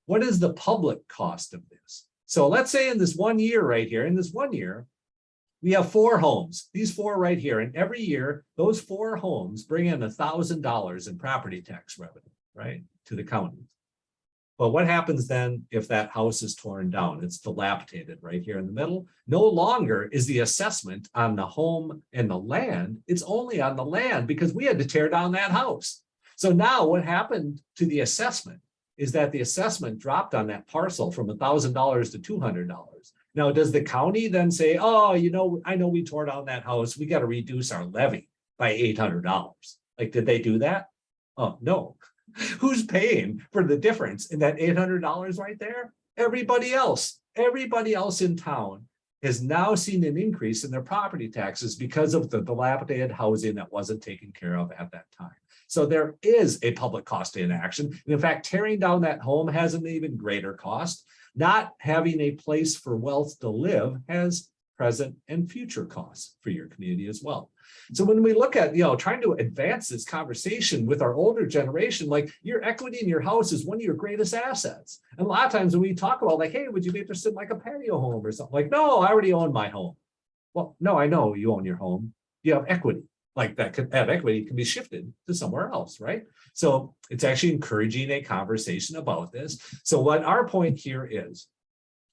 What is the public cost of this? So let's say in this 1 year right here, we have 4 homes, these 4 right here. And every year, those 4 homes bring in $1,000 in property tax revenue, right, to the county. But what happens then if that house is torn down? It's dilapidated right here in the middle. No longer is the assessment on the home and the land. It's only on the land because we had to tear down that house. So now what happened to the assessment is that the assessment dropped on that parcel from $1,000 to $200. Now, does the county then say, oh, I know we tore down that house. We got to reduce our levy by $800. Like, did they do that? Oh, no. Who's paying for the difference in that $800 right there? Everybody else. Everybody else in town has now seen an increase in their property taxes because of the dilapidated housing that wasn't taken care of at that time. So there is a public cost to inaction. And in fact, tearing down that home has an even greater cost. Not having a place for wealth to live has present and future costs for your community as well. So when we look at, trying to advance this conversation with our older generation, like your equity in your house is one of your greatest assets. And a lot of times when we talk about like, hey, would you be interested in like a patio home or something? Like, no, I already own my home. Well, no, I know you own your home. You have equity. Like that equity can be shifted to somewhere else, right? So it's actually encouraging a conversation about this. So what our point here is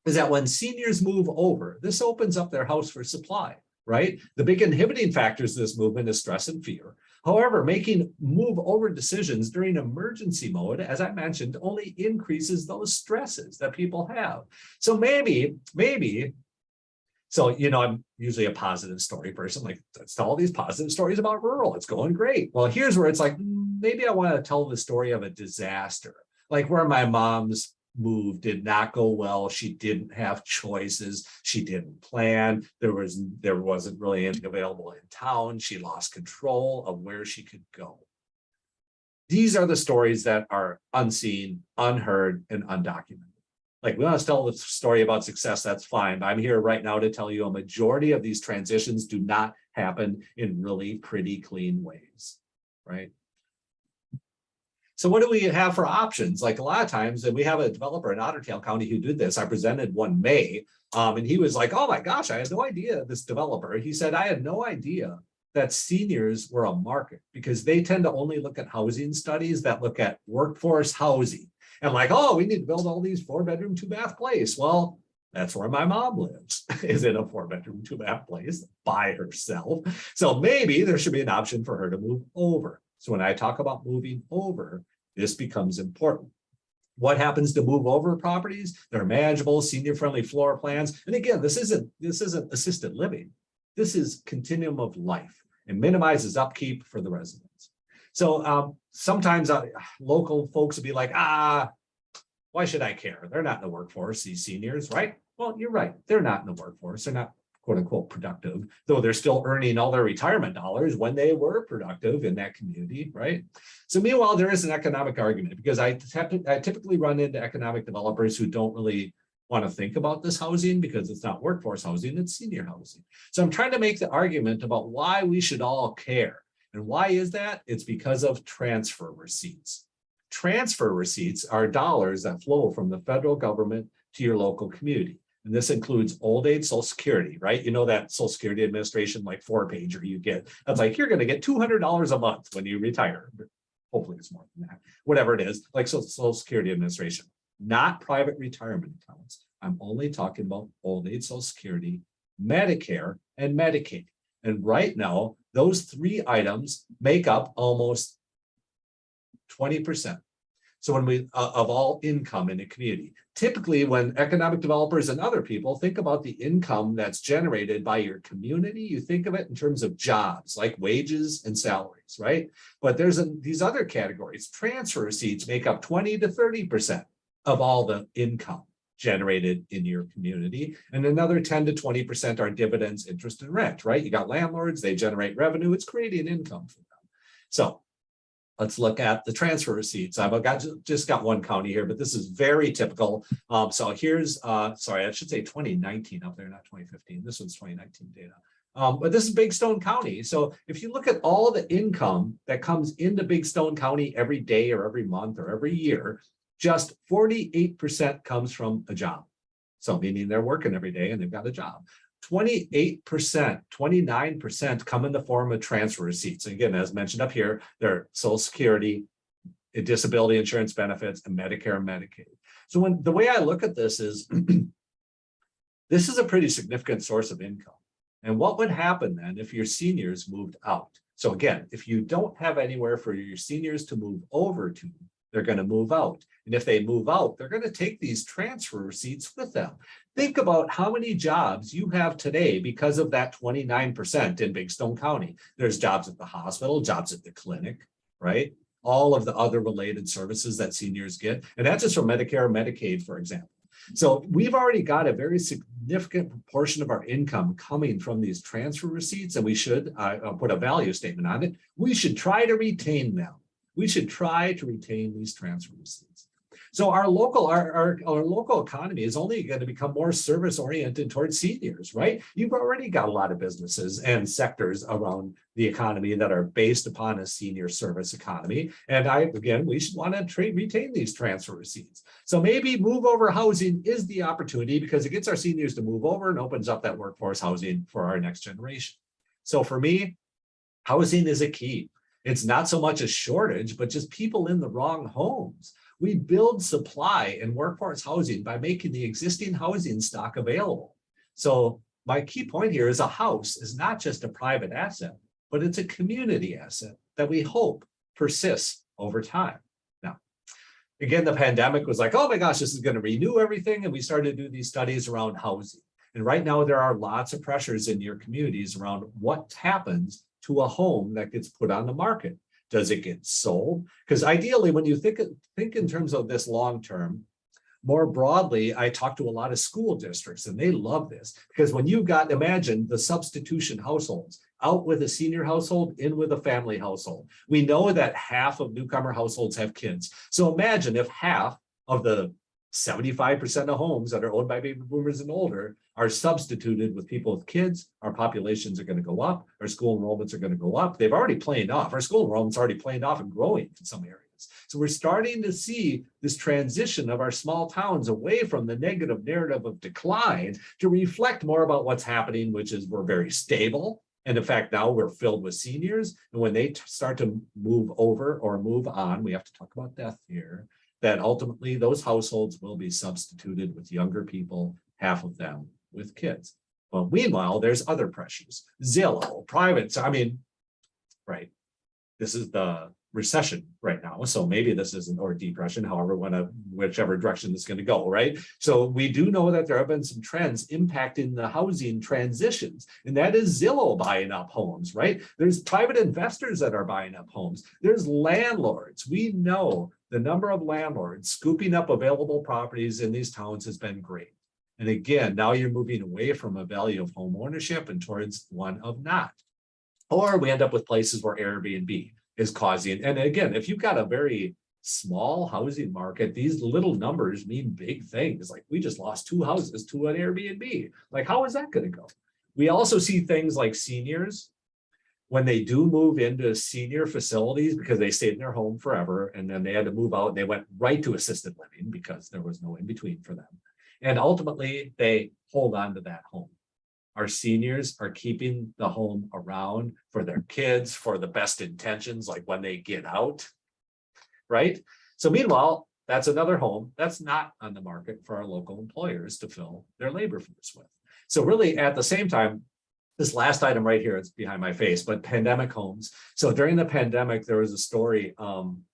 that when seniors move over, this opens up their house for supply, right? The big inhibiting factors of this movement is stress and fear. However, making move over decisions during emergency mode, as I mentioned, only increases those stresses that people have. So maybe, so, I'm usually a positive story person, like let's tell all these positive stories about rural. It's going great. Well, here's where it's like, maybe I want to tell the story of a disaster, like where my mom's move did not go well. She didn't have choices. She didn't plan. There wasn't really anything available in town. She lost control of where she could go. These are the stories that are unseen, unheard, and undocumented. Like we want to tell the story about success, that's fine. But I'm here right now to tell you a majority of these transitions do not happen in really pretty clean ways, right? So what do we have for options? Like a lot of times, and we have a developer in Otter Tail County who did this. I presented one May, and he was like, oh my gosh, I had no idea, this developer. He said, I had no idea that seniors were a market, because they tend to only look at housing studies that look at workforce housing. And like, oh, we need to build all these 4-bedroom, 2-bath place. Well, that's where my mom lives, is in a 4-bedroom, 2-bath place by herself. So maybe there should be an option for her to move over. So when I talk about moving over, this becomes important. What happens to move over properties? They're manageable, senior-friendly floor plans. And again, this isn't assisted living. This is continuum of life and minimizes upkeep for the residents. So sometimes local folks will be like, why should I care? They're not in the workforce, these seniors, right? Well, you're right. They're not in the workforce. They're not, quote unquote, productive, though they're still earning all their retirement dollars when they were productive in that community, right? So meanwhile, there is an economic argument, because I typically run into economic developers who don't really want to think about this housing, because it's not workforce housing, it's senior housing. So I'm trying to make the argument about why we should all care. And why is that? It's because of transfer receipts. Transfer receipts are dollars that flow from the federal government to your local community. And this includes old age, Social Security, right? You know, that Social Security Administration, like 4-pager you get. That's like, you're going to get $200 a month when you retire. Hopefully it's more than that, whatever it is, like Social Security Administration, not private retirement accounts. I'm only talking about old age, Social Security, Medicare, and Medicaid. And right now, those 3 items make up almost 20%. So when we of all income in a community, typically when economic developers and other people think about the income that's generated by your community, you think of it in terms of jobs, like wages and salaries, right? But there's these other categories. Transfer receipts make up 20 to 30% of all the income generated in your community. And another 10 to 20% are dividends, interest, and rent, right? You got landlords, they generate revenue, it's creating income for them. So let's look at the transfer receipts. I've just got one county here, but this is very typical. So here's, sorry, I should say 2019 up there, not 2015. This one's 2019 data. But this is Big Stone County. So if you look at all the income that comes into Big Stone County every day or every month or every year, just 48% comes from a job. So meaning they're working every day and they've got a job. 28%, 29% come in the form of transfer receipts. And again, as mentioned up here, they're Social Security, disability insurance benefits, and Medicare and Medicaid. So the way I look at this is, this is a pretty significant source of income. And what would happen then if your seniors moved out? So again, if you don't have anywhere for your seniors to move over to, they're going to move out. And if they move out, they're going to take these transfer receipts with them. Think about how many jobs you have today because of that 29% in Big Stone County. There's jobs at the hospital, jobs at the clinic, right? All of the other related services that seniors get. And that's just for Medicare and Medicaid, for example. So we've already got a very significant proportion of our income coming from these transfer receipts, and we should put a value statement on it. We should try to retain them. We should try to retain these transfer receipts. So our local economy is only going to become more service oriented towards seniors, right? You've already got a lot of businesses and sectors around the economy that are based upon a senior service economy. And we should want to retain these transfer receipts. So maybe move over housing is the opportunity, because it gets our seniors to move over and opens up that workforce housing for our next generation. So for me, housing is a key. It's not so much a shortage, but just people in the wrong homes. We build supply and workforce housing by making the existing housing stock available. So my key point here is a house is not just a private asset, but it's a community asset that we hope persists over time. Now, again, the pandemic was like, oh my gosh, this is going to renew everything. And we started to do these studies around housing. And right now there are lots of pressures in your communities around what happens to a home that gets put on the market. Does it get sold? Because ideally, when you think in terms of this long term, more broadly, I talk to a lot of school districts and they love this, because when you've got, imagine the substitution households, out with a senior household, in with a family household. We know that half of newcomer households have kids. So imagine if half of the 75% of homes that are owned by baby boomers and older are substituted with people with kids, our populations are going to go up, our school enrollments are going to go up. They've already planed off. Our school enrollments already planed off and growing in some areas. is. So we're starting to see this transition of our small towns away from the negative narrative of decline to reflect more about what's happening, which is we're very stable. And in fact, now we're filled with seniors. And when they start to move over or move on, we have to talk about death here, that ultimately those households will be substituted with younger people, half of them with kids. Well, meanwhile, there's other pressures, Zillow, privates. I mean, right. This is the recession right now. So maybe this isn't, or depression, however, whichever direction it's going to go, right? So we do know that there have been some trends impacting the housing transitions, and that is Zillow buying up homes, right? There's private investors that are buying up homes. There's landlords. We know the number of landlords scooping up available properties in these towns has been great. And again, now you're moving away from a value of home ownership and towards one of not. Or we end up with places where Airbnb is causing, and again, if you've got a very small housing market, these little numbers mean big things. Like we just lost 2 houses to an Airbnb. Like, how is that going to go? We also see things like seniors, when they do move into senior facilities because they stayed in their home forever, and then they had to move out and they went right to assisted living because there was no in between for them. And ultimately, they hold on to that home. Our seniors are keeping the home around for their kids, for the best intentions, like when they get out, right? So meanwhile, that's another home that's not on the market for our local employers to fill their labor force with. So really, at the same time, this last item right here, it's behind my face, but pandemic homes. So during the pandemic, there was a story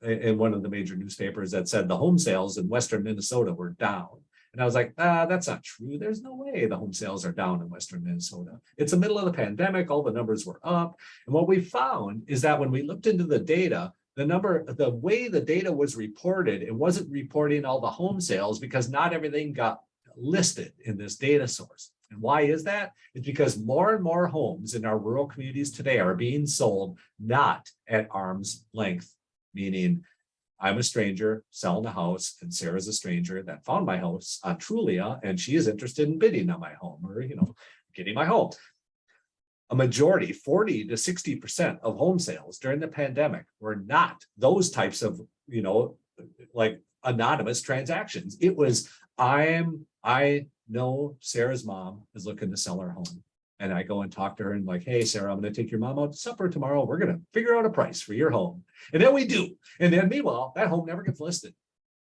in one of the major newspapers that said the home sales in Western Minnesota were down. And I was like, that's not true. There's no way the home sales are down in Western Minnesota. It's the middle of the pandemic. All the numbers were up. And what we found is that when we looked into the data, the way the data was reported, it wasn't reporting all the home sales because not everything got listed in this data source. And why is that? It's because more and more homes in our rural communities today are being sold not at arm's length, meaning I'm a stranger selling a house, and Sarah's a stranger that found my house on Trulia, and she is interested in bidding on my home, or getting my home. A majority, 40 to 60% of home sales during the pandemic were not those types of, like anonymous transactions. It was, I know Sarah's mom is looking to sell her home. And I go and talk to her and like, hey, Sarah, I'm going to take your mom out to supper tomorrow. We're going to figure out a price for your home. And then we do. And then meanwhile, that home never gets listed.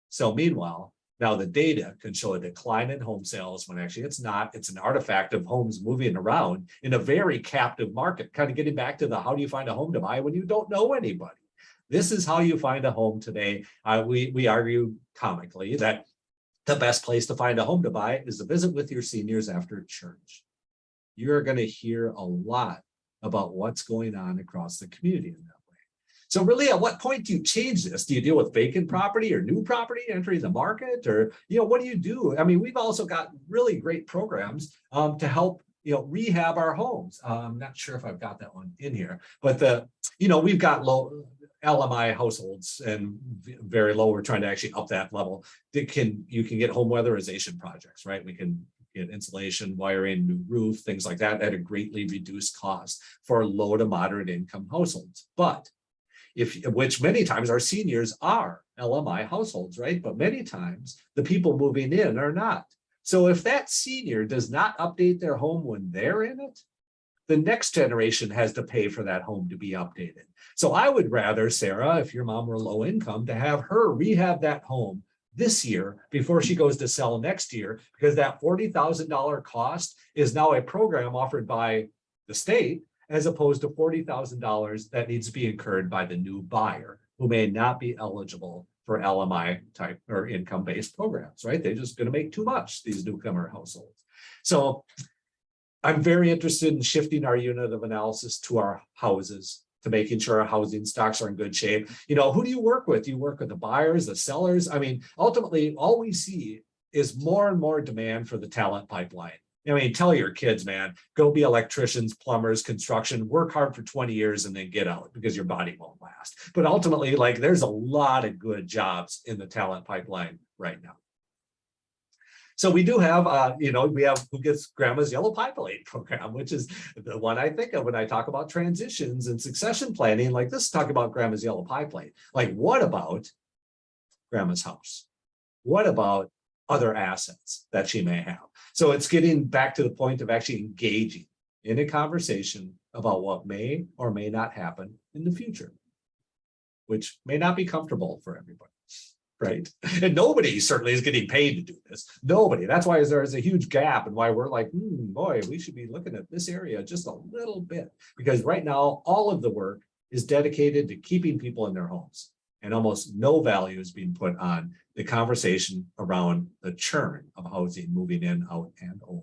So meanwhile, now the data can show a decline in home sales when actually it's not. It's an artifact of homes moving around in a very captive market, kind of getting back to the how do you find a home to buy when you don't know anybody? This is how you find a home today. We argue comically that the best place to find a home to buy is to visit with your seniors after church. You're going to hear a lot about what's going on across the community in that way. So really, at what point do you change this? Do you deal with vacant property or new property entering the market? Or, what do you do? I mean, we've also got really great programs to help, rehab our homes. I'm not sure if I've got that one in here, but we've got low LMI households and very low. We're trying to actually up that level. You can get home weatherization projects, right? We can get insulation, wiring, new roof, things like that at a greatly reduced cost for low to moderate income households. But which many times our seniors are LMI households, right? But many times the people moving in are not. So if that senior does not update their home when they're in it, the next generation has to pay for that home to be updated. So I would rather, Sarah, if your mom were low income, to have her rehab that home this year before she goes to sell next year, because that $40,000 cost is now a program offered by the state, as opposed to $40,000 that needs to be incurred by the new buyer who may not be eligible for LMI type or income-based programs, right? They're just going to make too much, these newcomer households. So I'm very interested in shifting our unit of analysis to our houses, to making sure our housing stocks are in good shape. Who do you work with? Do you work with the buyers, the sellers? I mean, ultimately, all we see is more and more demand for the talent pipeline. Tell your kids, man, go be electricians, plumbers, construction, work hard for 20 years and then get out because your body won't last. But ultimately, there's a lot of good jobs in the talent pipeline right now. So we do have, we have Who Gets Grandma's Yellow Pie Plate program, which is the one I think of when I talk about transitions and succession planning. Like this, talk about Grandma's Yellow Pie Plate. Like, what about Grandma's house? What about other assets that she may have? So it's getting back to the point of actually engaging in a conversation about what may or may not happen in the future, which may not be comfortable for everybody. Right. And nobody certainly is getting paid to do this. Nobody. That's why there's a huge gap and why we're like, boy, we should be looking at this area just a little bit, because right now, all of the work is dedicated to keeping people in their homes, and almost no value is being put on the conversation around the churn of housing, moving in, out, and over.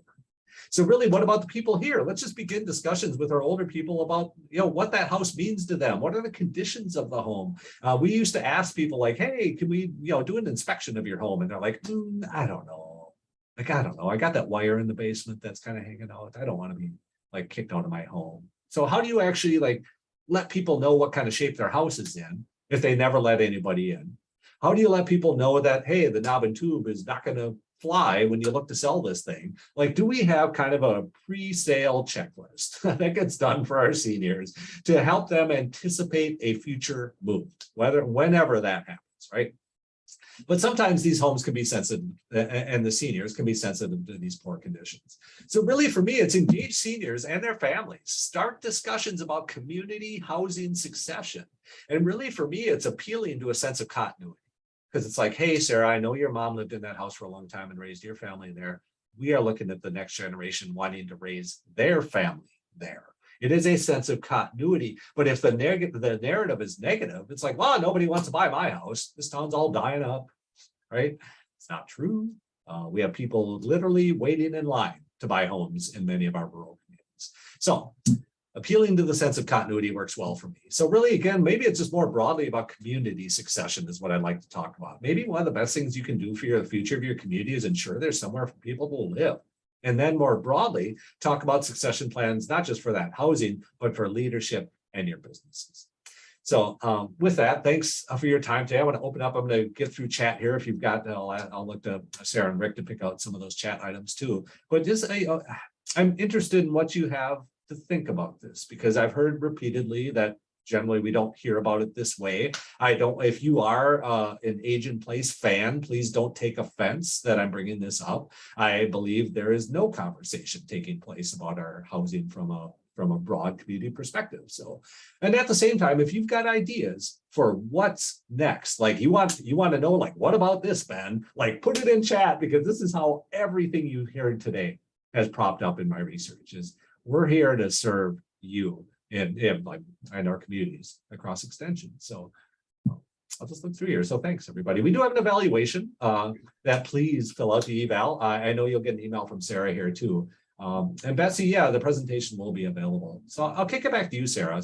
So really, what about the people here? Let's just begin discussions with our older people about, what that house means to them. What are the conditions of the home? We used to ask people like, hey, can we, do an inspection of your home? And they're like, I don't know. Like, I don't know. I got that wire in the basement that's kind of hanging out. I don't want to be like kicked out of my home. So how do you actually like let people know what kind of shape their house is in if they never let anybody in? How do you let people know that, hey, the knob and tube is not going to fly when you look to sell this thing? Like, do we have kind of a pre-sale checklist that gets done for our seniors to help them anticipate a future move, whenever that happens, right? But sometimes these homes can be sensitive, and the seniors can be sensitive to these poor conditions. So really, for me, it's engage seniors and their families, start discussions about community housing succession. And really, for me, it's appealing to a sense of continuity. Because it's like, hey, Sarah, I know your mom lived in that house for a long time and raised your family there. We are looking at the next generation wanting to raise their family there. It is a sense of continuity. But if the narrative is negative, it's like, well, nobody wants to buy my house. This town's all dying up, right? It's not true. We have people literally waiting in line to buy homes in many of our rural communities. So appealing to the sense of continuity works well for me. So really, again, maybe it's just more broadly about community succession is what I'd like to talk about. Maybe one of the best things you can do for the future of your community is ensure there's somewhere for people to live. And then more broadly, talk about succession plans, not just for that housing, but for leadership and your businesses. So with that, thanks for your time today. I want to open up. I'm going to get through chat here. If you've got, I'll look to Sarah and Rick to pick out some of those chat items too. But just I'm interested in what you have to think about this, because I've heard repeatedly that generally we don't hear about it this way. If you are an age in place fan, please don't take offense that I'm bringing this up. I believe there is no conversation taking place about our housing from a broad community perspective. So, and at the same time, if you've got ideas for what's next, like you want to know, like, what about this, Ben? Like, put it in chat, because this is how everything you heard today has propped up in my research. Is we're here to serve you in our communities across extension. So I'll just look through here. So thanks, everybody. We do have an evaluation that please fill out the eval. I know you'll get an email from Sarah here too. And Betsy, yeah, the presentation will be available. So I'll kick it back to you, Sarah.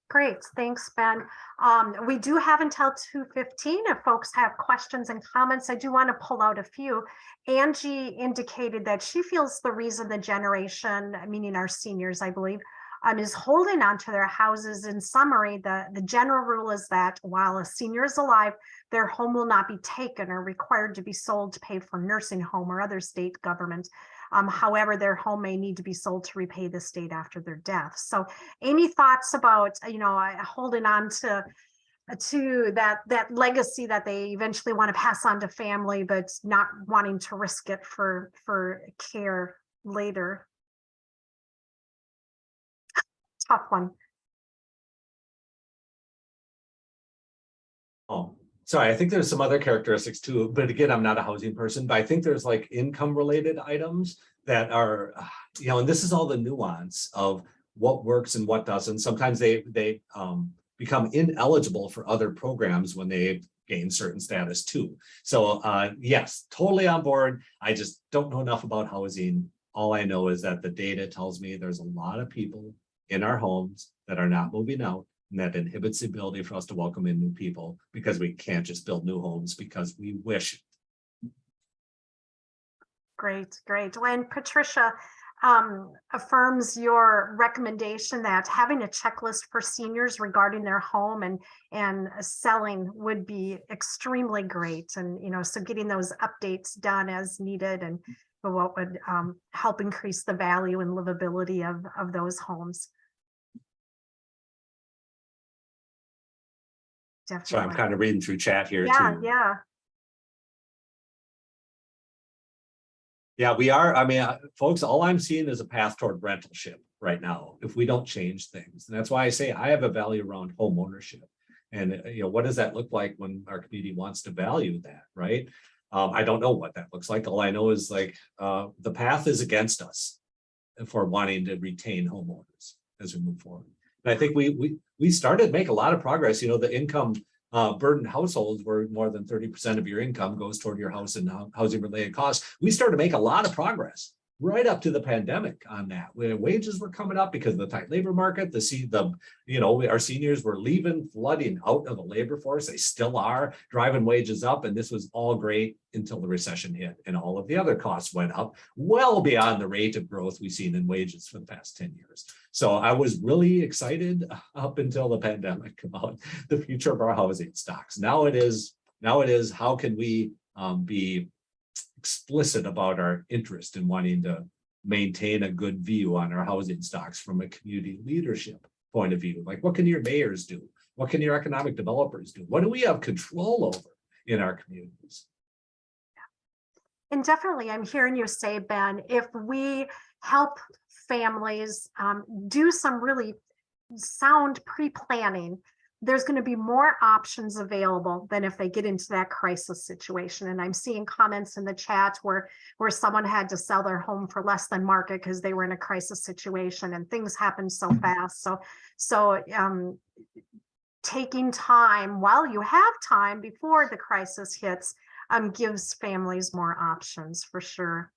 Great, thanks, Ben. We do have until 2:15 if folks have questions and comments. I do want to pull out a few. Angie indicated that she feels the reason the generation, meaning our seniors, I believe, is holding on to their houses. In summary, the general rule is that while a senior is alive, their home will not be taken or required to be sold to pay for nursing home or other state government. However, their home may need to be sold to repay the state after their death. So any thoughts about, holding on to that legacy that they eventually want to pass on to family, but not wanting to risk it for care later? Tough one. Oh, sorry. I think there's some other characteristics too, but again, I'm not a housing person, but I think there's like income related items that are, and this is all the nuance of what works and what doesn't. Sometimes they become ineligible for other programs when they gain certain status too. So yes, totally on board. I just don't know enough about housing. All I know is that the data tells me there's a lot of people in our homes that are not moving out, and that inhibits the ability for us to welcome in new people, because we can't just build new homes because we wish. Great. When Patricia affirms your recommendation that having a checklist for seniors regarding their home and selling would be extremely great. And, so getting those updates done as needed and what would help increase the value and livability of those homes. Definitely. So I'm kind of reading through chat here too. Yeah. Yeah, we are. I mean, folks, all I'm seeing is a path toward rentalship right now if we don't change things. And that's why I say I have a value around home ownership. And, what does that look like when our community wants to value that, right? I don't know what that looks like. All I know is like the path is against us for wanting to retain homeowners as we move forward. And I think we started to make a lot of progress. The income burdened households where more than 30% of your income goes toward your house and housing related costs. We started to make a lot of progress right up to the pandemic on that. Where wages were coming up because of the tight labor market. Our seniors were leaving, flooding out of the labor force. They still are driving wages up. And this was all great until the recession hit and all of the other costs went up well beyond the rate of growth we've seen in wages for the past 10 years. So I was really excited up until the pandemic about the future of our housing stocks. Now it is how can we be explicit about our interest in wanting to maintain a good view on our housing stocks from a community leadership point of view. Like, what can your mayors do? What can your economic developers do? What do we have control over in our communities? And definitely, I'm hearing you say, Ben, if we help families do some really sound pre-planning, there's going to be more options available than if they get into that crisis situation. And I'm seeing comments in the chat where someone had to sell their home for less than market because they were in a crisis situation and things happen so fast. So taking time while you have time before the crisis hits gives families more options for sure.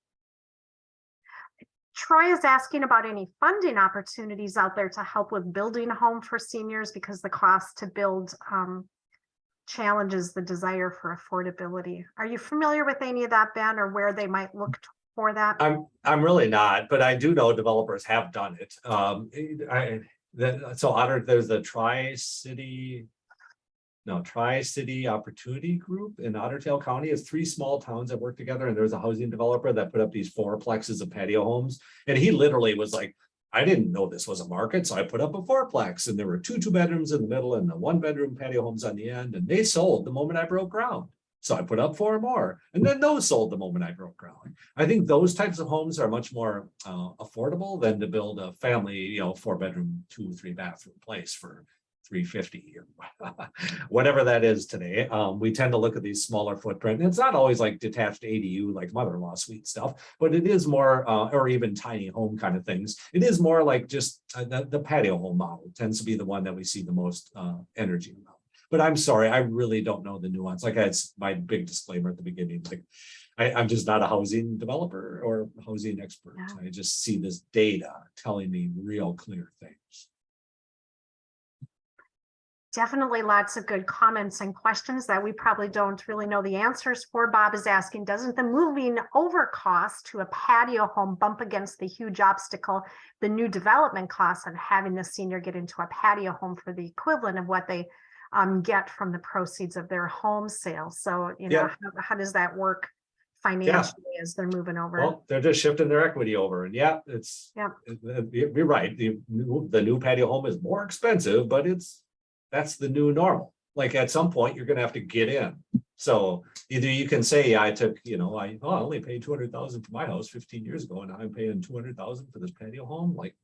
Troy is asking about any funding opportunities out there to help with building a home for seniors because the cost to build challenges the desire for affordability. Are you familiar with any of that, Ben, or where they might look for that? I'm really not, but I do know developers have done it. There's the Tri-City Opportunity Group in Otter Tail County. It's 3 small towns that work together, and there's a housing developer that put up these 4-plexes of patio homes. And he literally was like, I didn't know this was a market, so I put up a 4-plex, and there were 2 2-bedrooms in the middle and the 1-bedroom patio homes on the end, and they sold the moment I broke ground. So I put up 4 more, and then those sold the moment I broke ground. I think those types of homes are much more affordable than to build a family, 4-bedroom, 2 or 3 bathroom place for $350 or whatever that is today. We tend to look at these smaller footprint. And it's not always like detached ADU, like mother-in-law suite stuff, but it is more, or even tiny home kind of things. It is more like just the patio home model tends to be the one that we see the most energy around. But I'm sorry, I really don't know the nuance. Like it's my big disclaimer at the beginning. Like I'm just not a housing developer or housing expert. Yeah. I just see this data telling me real clear things. Definitely lots of good comments and questions that we probably don't really know the answers for. Bob is asking, doesn't the moving over cost to a patio home bump against the huge obstacle, the new development costs and having the senior get into a patio home for the equivalent of what they get from the proceeds of their home sale? So, how does that work financially as they're moving over? Well, they're just shifting their equity over, and you're right. The new patio home is more expensive, but that's the new normal. Like at some point you're going to have to get in. So either you can say, I took, I only paid $200,000 for my house 15 years ago, and now I'm paying $200,000 for this patio home. Like,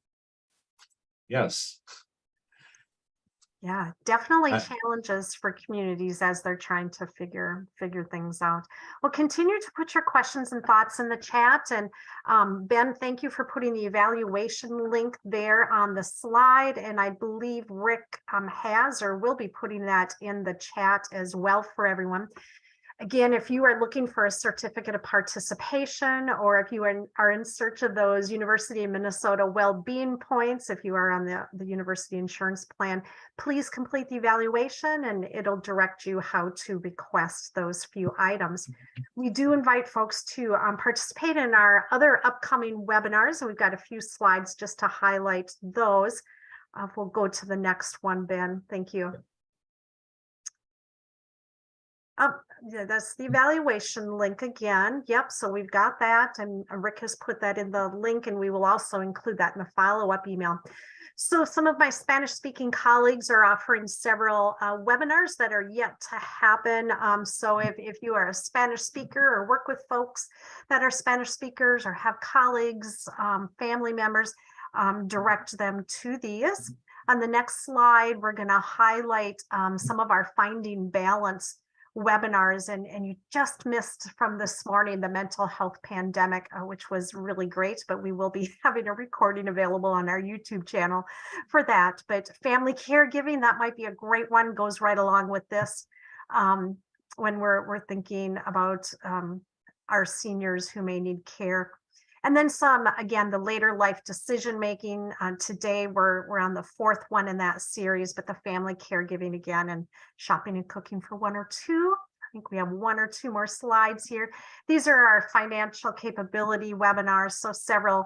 yes. Yeah, definitely challenges for communities as they're trying to figure things out. Well, continue to put your questions and thoughts in the chat. And Ben, thank you for putting the evaluation link there on the slide. And I believe Rick has or will be putting that in the chat as well for everyone. Again, if you are looking for a certificate of participation, or if you are in search of those University of Minnesota well-being points, if you are on the university insurance plan, please complete the evaluation and it'll direct you how to request those few items. We do invite folks to participate in our other upcoming webinars, and we've got a few slides just to highlight those. We'll go to the next one, Ben. Thank you. Yeah, that's the evaluation link again. Yep, so we've got that, and Rick has put that in the link, and we will also include that in the follow-up email. So some of my Spanish-speaking colleagues are offering several webinars that are yet to happen. So if you are a Spanish speaker or work with folks that are Spanish speakers or have colleagues, family members, direct them to these. On the next slide, we're going to highlight some of our Finding Balance webinars, and you just missed from this morning the mental health pandemic, which was really great, but we will be having a recording available on our YouTube channel for that. But family caregiving, that might be a great one, goes right along with this when we're thinking about our seniors who may need care. And then some, again, the later life decision making. Today we're on the fourth one in that series, but the family caregiving again, and shopping and cooking for one or two. I think we have one or two more slides here. These are our financial capability webinars. So several,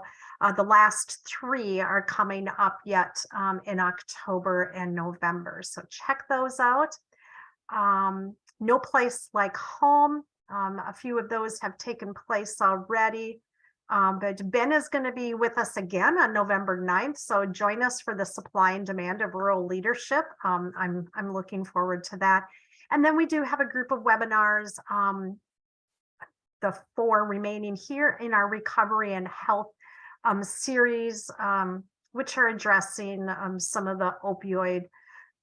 the last three are coming up yet in October and November. So check those out. No Place Like Home. A few of those have taken place already. But Ben is going to be with us again on November 9th. So join us for the supply and demand of rural leadership. I'm looking forward to that. And then we do have a group of webinars, the 4 remaining here in our recovery and health series, which are addressing some of the opioid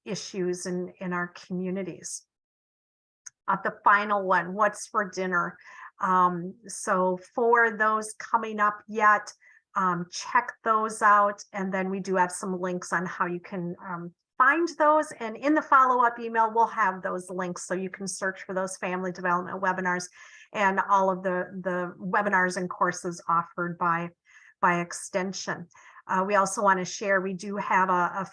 issues in our communities. The final one, What's for Dinner? So for those coming up yet, check those out. And then we do have some links on how you can find those. And in the follow-up email, we'll have those links so you can search for those family development webinars and all of the webinars and courses offered by Extension. We also want to share, we do have a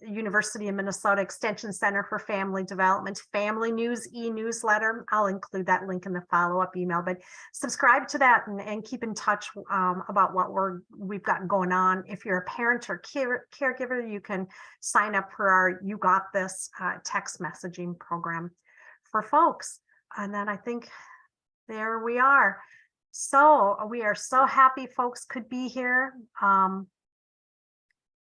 University of Minnesota Extension Center for Family Development Family News e-newsletter. I'll include that link in the follow-up email, but subscribe to that and keep in touch about what we've got going on. If you're a parent or caregiver, you can sign up for our You Got This text messaging program for folks. And then I think there we are. So we are so happy folks could be here.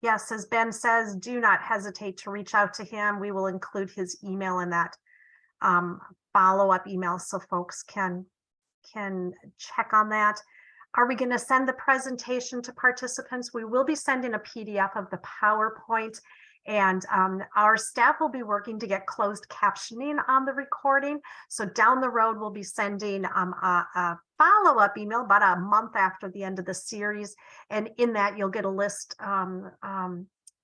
Yes, as Ben says, do not hesitate to reach out to him. We will include his email in that follow-up email so folks can check on that. Are we going to send the presentation to participants? We will be sending a PDF of the PowerPoint, and our staff will be working to get closed captioning on the recording. So down the road, we'll be sending a follow-up email about a month after the end of the series. And in that, you'll get a list of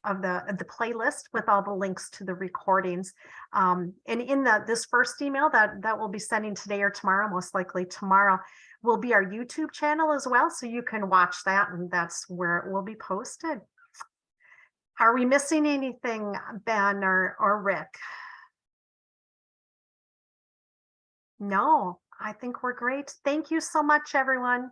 the playlist with all the links to the recordings. And in this first email that we'll be sending today or tomorrow, most likely tomorrow, will be our YouTube channel as well. So you can watch that, and that's where it will be posted. Are we missing anything, Ben or Rick? No, I think we're great. Thank you so much, everyone.